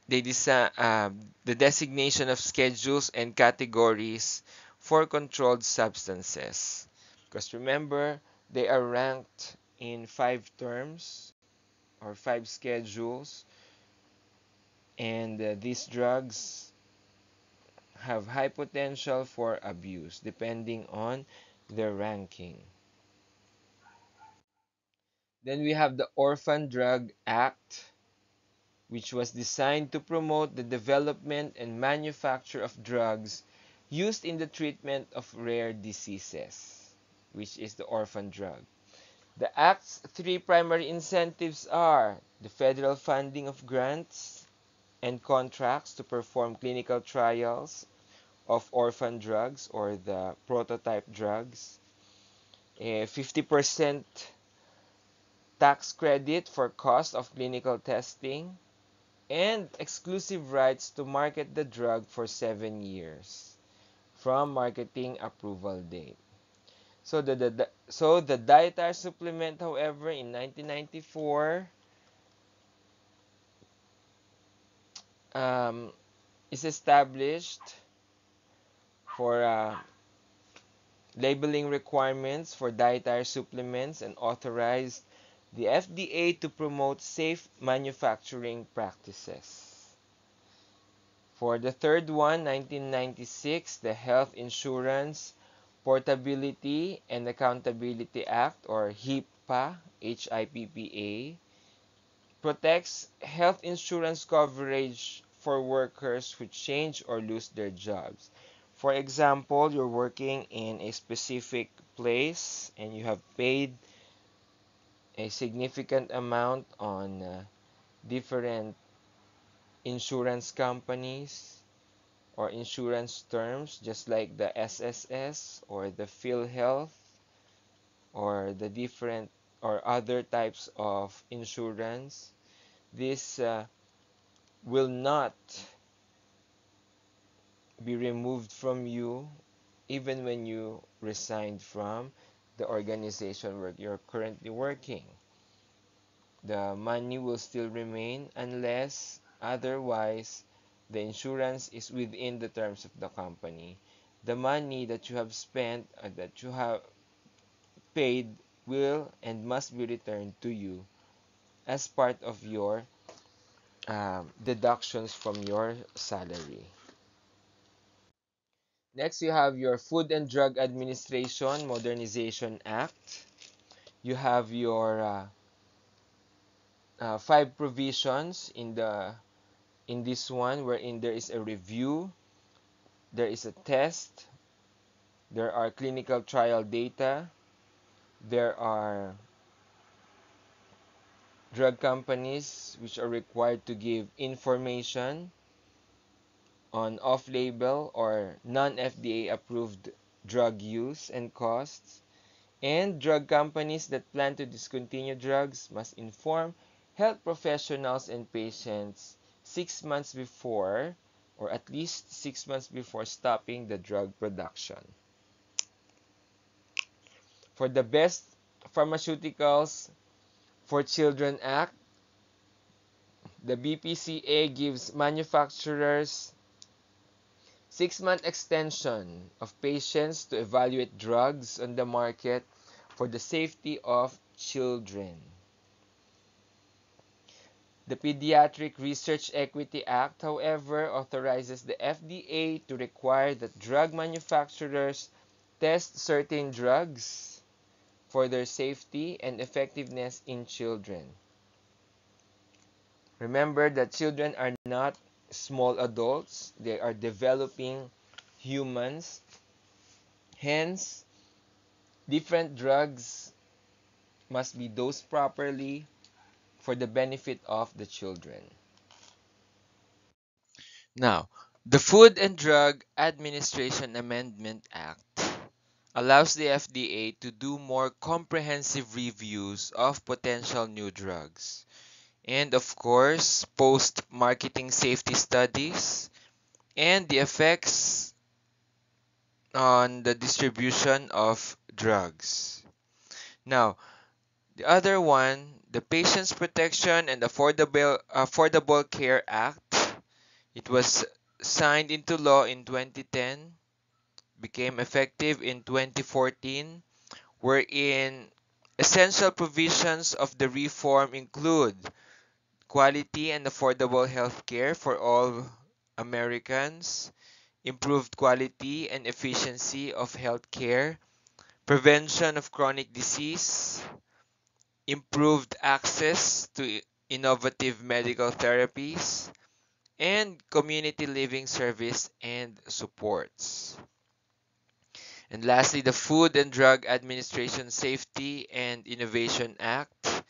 they the designation of schedules and categories for controlled substances. Because remember, they are ranked in 5 terms or 5 schedules, and these drugs have high potential for abuse depending on their ranking. Then we have the Orphan Drug Act, which was designed to promote the development and manufacture of drugs used in the treatment of rare diseases, which is the orphan drug. The Act's 3 primary incentives are the federal funding of grants and contracts to perform clinical trials of orphan drugs or the prototype drugs, a 50% tax credit for cost of clinical testing, and exclusive rights to market the drug for 7 years from marketing approval date. So the dietary supplement, however, in 1994 is established for labeling requirements for dietary supplements and authorized the FDA to promote safe manufacturing practices. For the third one, 1996, the Health Insurance Portability and Accountability Act, or HIPAA, HIPPA, protects health insurance coverage for workers who change or lose their jobs. For example, you're working in a specific place and you have paid a significant amount on different insurance companies or insurance terms, just like the SSS or the PhilHealth or the different or other types of insurance. This will not be removed from you even when you resigned from the organization where you're currently working. The money will still remain unless otherwise the insurance is within the terms of the company. The money that you have spent or that you have paid will and must be returned to you as part of your deductions from your salary. Next, you have your Food and Drug Administration Modernization Act. You have your 5 provisions in this one, wherein there is a review, there is a test, there are clinical trial data, there are drug companies which are required to give information on off-label or non-FDA approved drug use and costs, and drug companies that plan to discontinue drugs must inform health professionals and patients 6 months before, or at least 6 months before stopping the drug production. For the Best Pharmaceuticals for Children Act, the BPCA gives manufacturers 6-month extension of patients to evaluate drugs on the market for the safety of children. The Pediatric Research Equity Act, however, authorizes the FDA to require that drug manufacturers test certain drugs for their safety and effectiveness in children. Remember that children are not small adults, they are developing humans. Hence, different drugs must be dosed properly for the benefit of the children. Now, the Food and Drug Administration Amendment Act allows the FDA to do more comprehensive reviews of potential new drugs. And of course, post-marketing safety studies and the effects on the distribution of drugs. Now, the other one, the Patients Protection and Affordable Care Act, it was signed into law in 2010, became effective in 2014, wherein essential provisions of the reform include quality and affordable health care for all Americans, improved quality and efficiency of health care, prevention of chronic disease, improved access to innovative medical therapies, and community living service and supports. And lastly, the Food and Drug Administration Safety and Innovation Act.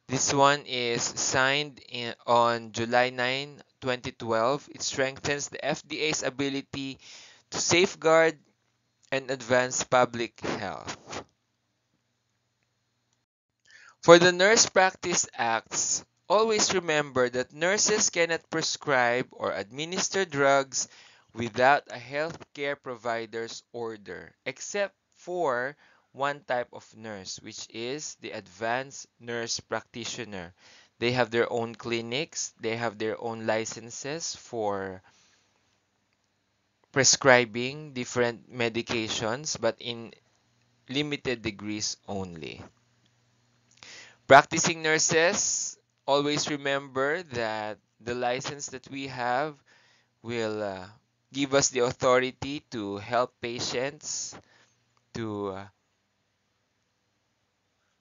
This one is signed on July 9, 2012. It strengthens the FDA's ability to safeguard and advance public health. For the Nurse Practice Acts, always remember that nurses cannot prescribe or administer drugs without a healthcare provider's order, except for one type of nurse, which is the advanced nurse practitioner. They have their own clinics, they have their own licenses for prescribing different medications, but in limited degrees only. Practicing nurses, always remember that the license that we have will give us the authority to help patients to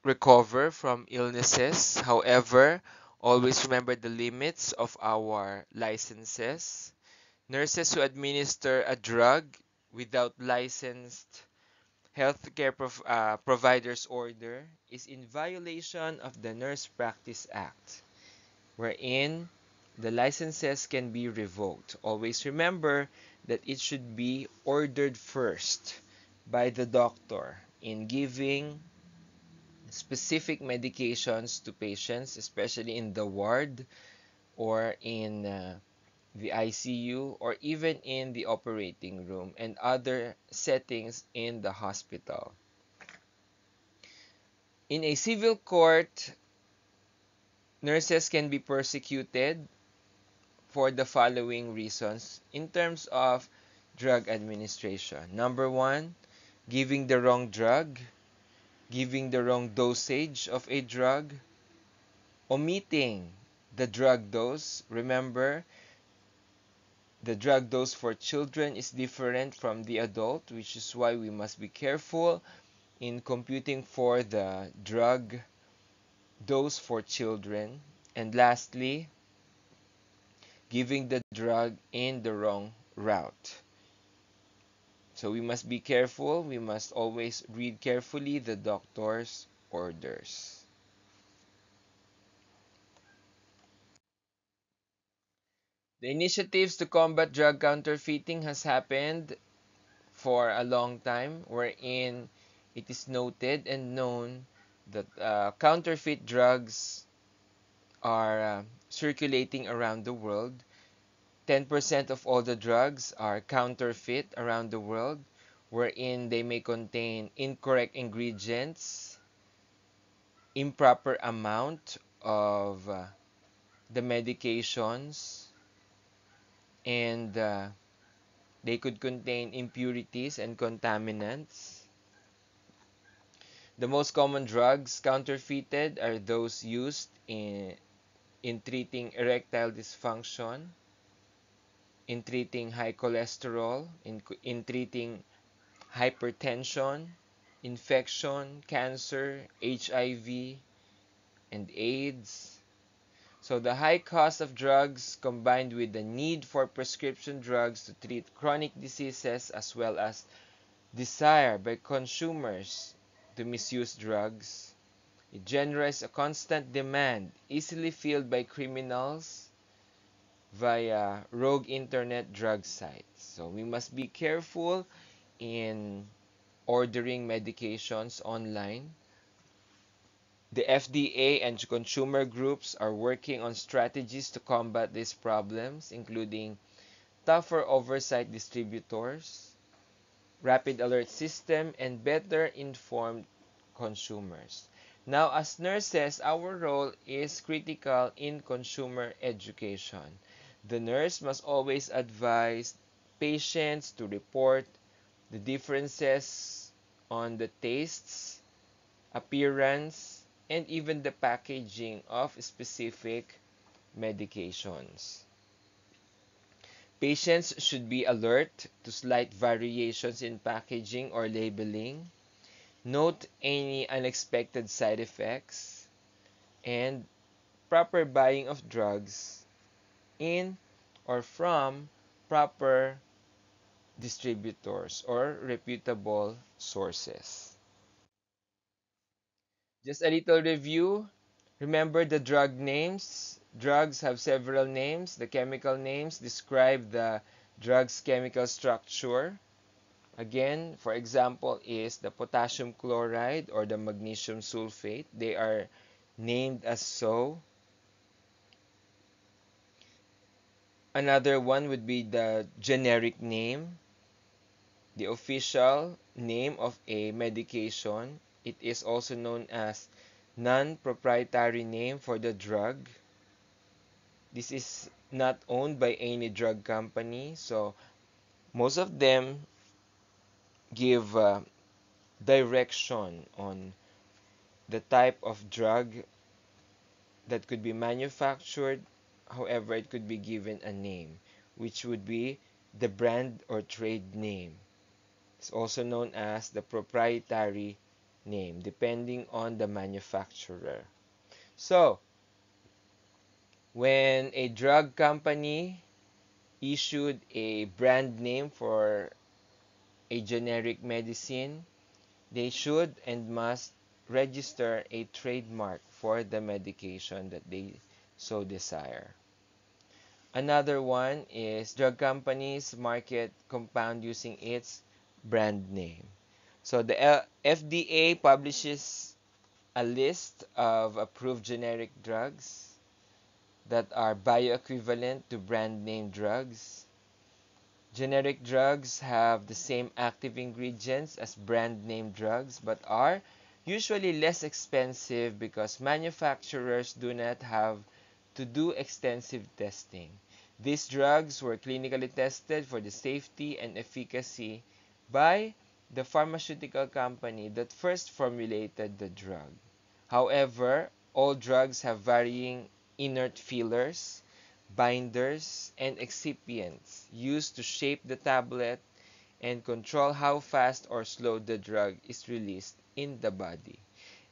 recover from illnesses. However, always remember the limits of our licenses. Nurses who administer a drug without licensed provider's order is in violation of the Nurse Practice Act, wherein the licenses can be revoked. Always remember that it should be ordered first by the doctor in giving specific medications to patients, especially in the ward or in the ICU or even in the operating room and other settings in the hospital. In a civil court, nurses can be persecuted for the following reasons in terms of drug administration. Number one, giving the wrong drug, giving the wrong dosage of a drug, omitting the drug dose. Remember, the drug dose for children is different from the adult, which is why we must be careful in computing for the drug dose for children. And lastly, giving the drug in the wrong route. So we must be careful. We must always read carefully the doctor's orders. The initiatives to combat drug counterfeiting has happened for a long time, wherein it is noted and known that counterfeit drugs are circulating around the world. 10% of all the drugs are counterfeit around the world, wherein they may contain incorrect ingredients, improper amount of the medications, and they could contain impurities and contaminants. The most common drugs counterfeited are those used in treating erectile dysfunction, in treating high cholesterol, in treating hypertension, infection, cancer, HIV, and AIDS. So the high cost of drugs combined with the need for prescription drugs to treat chronic diseases as well as desire by consumers to misuse drugs, it generates a constant demand easily filled by criminals via rogue internet drug sites. So we must be careful in ordering medications online. The FDA and consumer groups are working on strategies to combat these problems, including tougher oversight distributors, rapid alert system, and better informed consumers. Now, as nurses, our role is critical in consumer education. The nurse must always advise patients to report the differences on the tastes, appearance, and even the packaging of specific medications. Patients should be alert to slight variations in packaging or labeling, note any unexpected side effects, and proper buying of drugs in or from proper distributors or reputable sources. Just a little review. Remember the drug names. Drugs have several names. The chemical names describe the drug's chemical structure. Again, for example, is the potassium chloride or the magnesium sulfate. They are named as so. Another one would be the generic name, the official name of a medication. It is also known as non-proprietary name for the drug. This is not owned by any drug company, so most of them give direction on the type of drug that could be manufactured. However, it could be given a name. which would be the brand or trade name. It's also known as the proprietary name, depending on the manufacturer. So, when a drug company issued a brand name for a generic medicine, they should and must register a trademark for the medication that they so desire. Another one is drug companies market compound using its brand name. So the FDA publishes a list of approved generic drugs that are bioequivalent to brand name drugs. Generic drugs have the same active ingredients as brand name drugs but are usually less expensive because manufacturers do not have to do extensive testing. These drugs were clinically tested for the safety and efficacy by the pharmaceutical company that first formulated the drug. However, all drugs have varying inert fillers, binders, and excipients used to shape the tablet and control how fast or slow the drug is released in the body.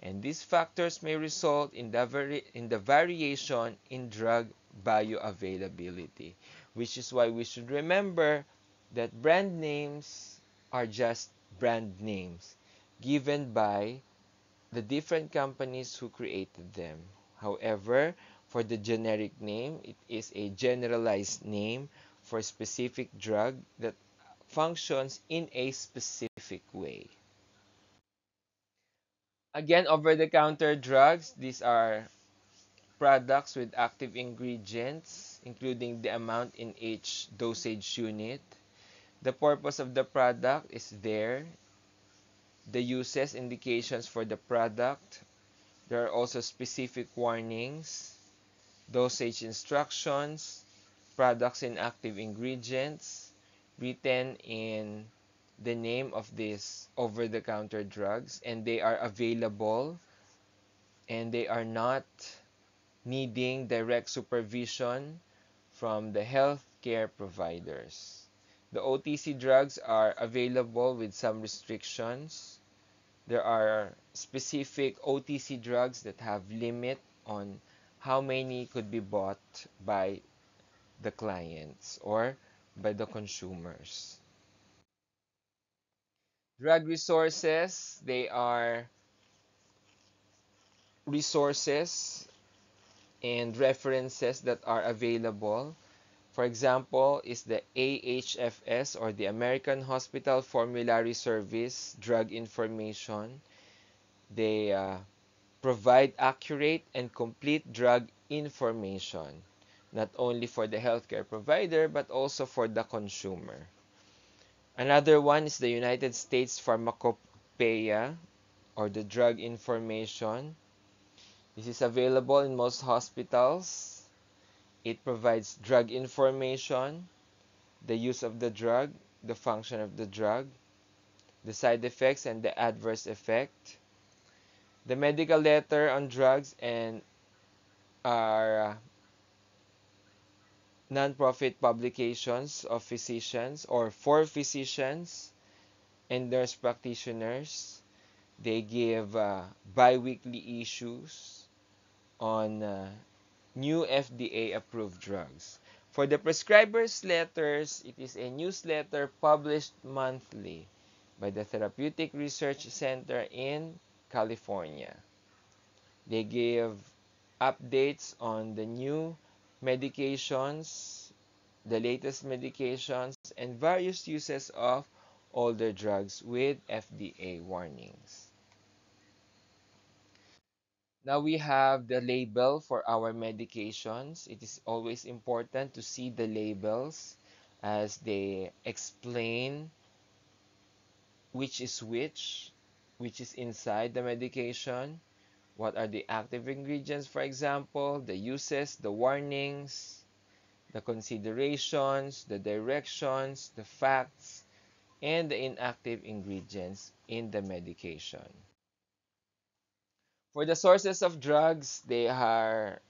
And these factors may result in the variation in drug bioavailability, which is why we should remember that brand names are just brand names given by the different companies who created them. However, for the generic name, it is a generalized name for a specific drug that functions in a specific way. Again, over-the-counter drugs, these are products with active ingredients, including the amount in each dosage unit. The purpose of the product is there. The uses, indications for the product. There are also specific warnings, dosage instructions, products and active ingredients written in the name of these over-the-counter drugs, and they are available and they are not needing direct supervision from the healthcare providers. The OTC drugs are available with some restrictions. There are specific OTC drugs that have limit on how many could be bought by the clients or by the consumers. Drug resources, they are resources and references that are available. For example, is the AHFS or the American Hospital Formulary Service drug information. They provide accurate and complete drug information, not only for the healthcare provider but also for the consumer. Another one is the United States Pharmacopeia or the drug information. This is available in most hospitals. It provides drug information, the use of the drug, the function of the drug, the side effects and the adverse effect, the medical letter on drugs and are non-profit publications of physicians or for physicians and nurse practitioners. They give bi-weekly issues on new FDA approved drugs. For the prescribers letters, it is a newsletter published monthly by the Therapeutic Research Center in California. They give updates on the new medications, the latest medications, and various uses of older drugs with FDA warnings. Now we have the label for our medications. It is always important to see the labels as they explain which is inside the medication, what are the active ingredients, for example, the uses, the warnings, the considerations, the directions, the facts, and the inactive ingredients in the medication. For the sources of drugs, they are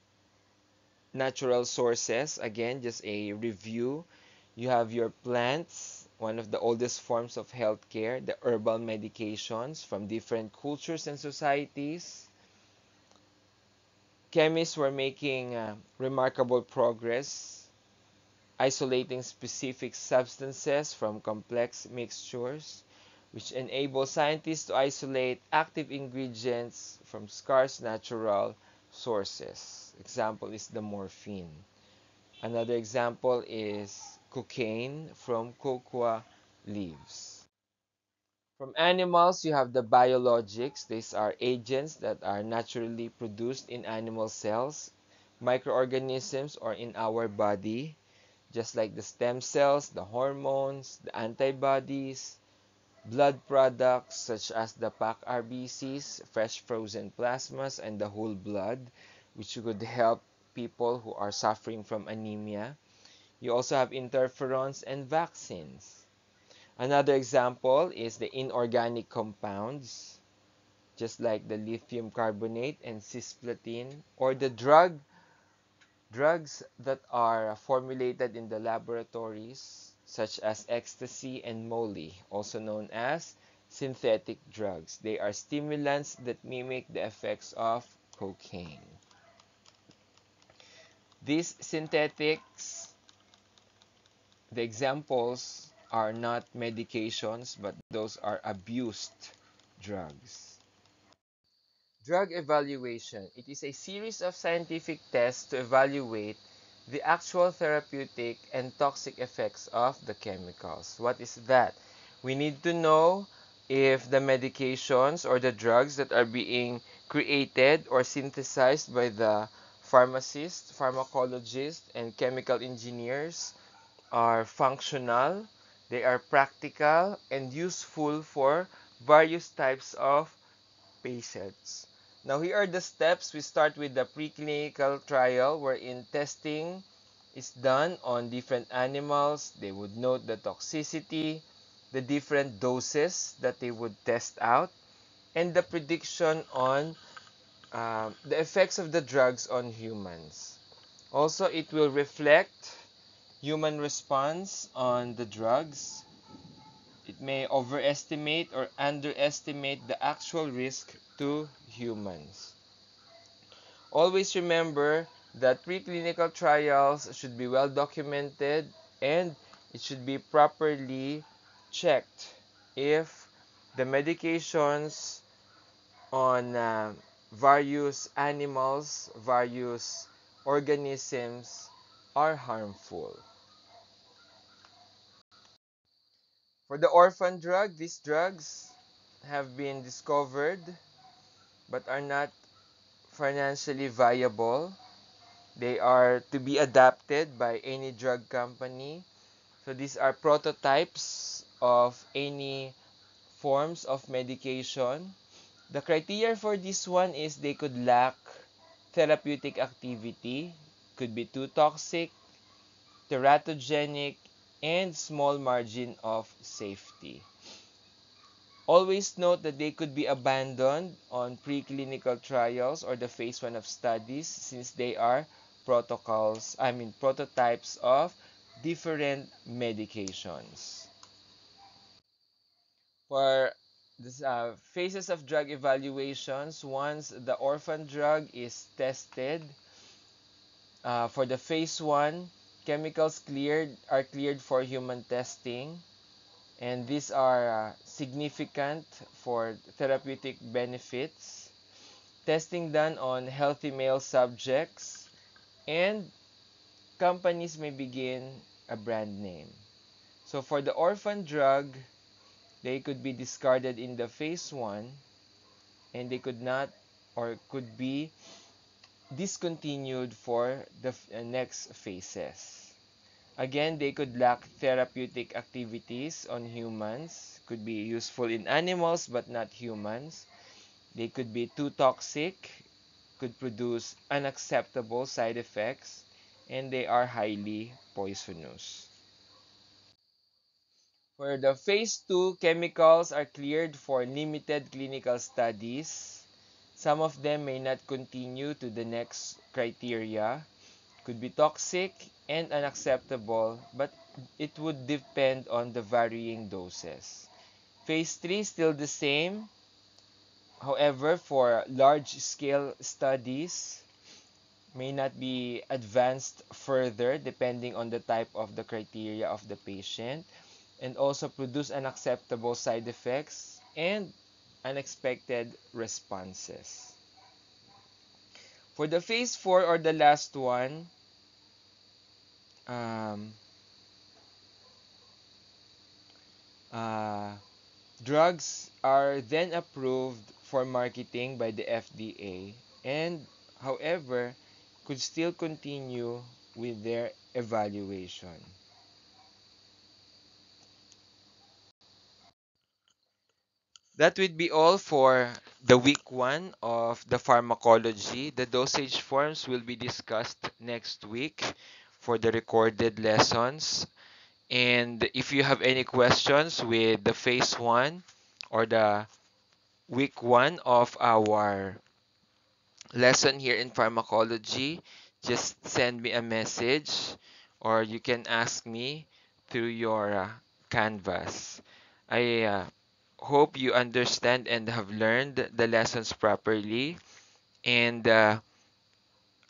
natural sources. Again, just a review. You have your plants, one of the oldest forms of healthcare, the herbal medications from different cultures and societies. Chemists were making remarkable progress, isolating specific substances from complex mixtures, which enable scientists to isolate active ingredients from scarce natural sources. Example is the morphine. Another example is cocaine from cocoa leaves. From animals, you have the biologics. These are agents that are naturally produced in animal cells, microorganisms, or in our body, just like the stem cells, the hormones, the antibodies, blood products such as the PAC-RBCs, fresh frozen plasmas, and the whole blood, which could help people who are suffering from anemia. You also have interferons and vaccines. Another example is the inorganic compounds, just like the lithium carbonate and cisplatin, or the drugs that are formulated in the laboratories, such as ecstasy and moly, also known as synthetic drugs. They are stimulants that mimic the effects of cocaine. These synthetics, the examples are not medications, but those are abused drugs. Drug evaluation. It is a series of scientific tests to evaluate the actual therapeutic and toxic effects of the chemicals. What is that? We need to know if the medications or the drugs that are being created or synthesized by the pharmacists, pharmacologists, and chemical engineers are functional, they are practical, and useful for various types of patients. Now, here are the steps. We start with the preclinical trial wherein testing is done on different animals. They would note the toxicity, the different doses that they would test out, and the prediction on the effects of the drugs on humans. Also, it will reflect human response on the drugs. It may overestimate or underestimate the actual risk to humans. Always remember that preclinical trials should be well documented and it should be properly checked if the medications on various animals, various organisms are harmful. For the orphan drug, these drugs have been discovered but are not financially viable. They are to be adapted by any drug company. So these are prototypes of any forms of medication. The criteria for this one is they could lack therapeutic activity, could be too toxic, teratogenic, and small margin of safety. Always note that they could be abandoned on preclinical trials or the phase 1 of studies since they are prototypes of different medications. For this, phases of drug evaluations, once the orphan drug is tested, for the phase 1, chemicals are cleared for human testing. And these are significant for therapeutic benefits. Testing done on healthy male subjects, and companies may begin a brand name. So for the orphan drug, they could be discarded in the phase 1 and they could not or could be discontinued for the next phases. Again, they could lack therapeutic activities on humans, could be useful in animals but not humans. They could be too toxic, could produce unacceptable side effects, and they are highly poisonous. For the phase 2, chemicals are cleared for limited clinical studies. Some of them may not continue to the next criteria. Could be toxic, and unacceptable, but it would depend on the varying doses. Phase 3 still the same. However, for large scale studies, may not be advanced further depending on the type of the criteria of the patient, and also produce unacceptable side effects and unexpected responses. For the phase 4 or the last one, um, uh, drugs are then approved for marketing by the FDA and, however, could still continue with their evaluation. That would be all for the week 1 of the pharmacology. The dosage forms will be discussed next week for the recorded lessons. And if you have any questions with the phase 1 or the week 1 of our lesson here in pharmacology, just send me a message or you can ask me through your canvas. I hope you understand and have learned the lessons properly. And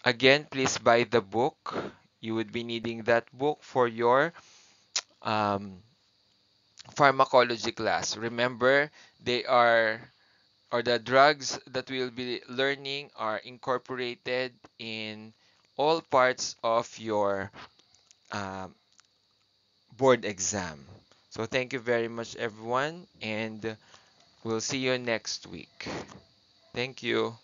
again, please buy the book. You would be needing that book for your um, pharmacology class. Remember, they are or the drugs that we'll be learning are incorporated in all parts of your um, board exam. So thank you very much, everyone, and we'll see you next week. Thank you.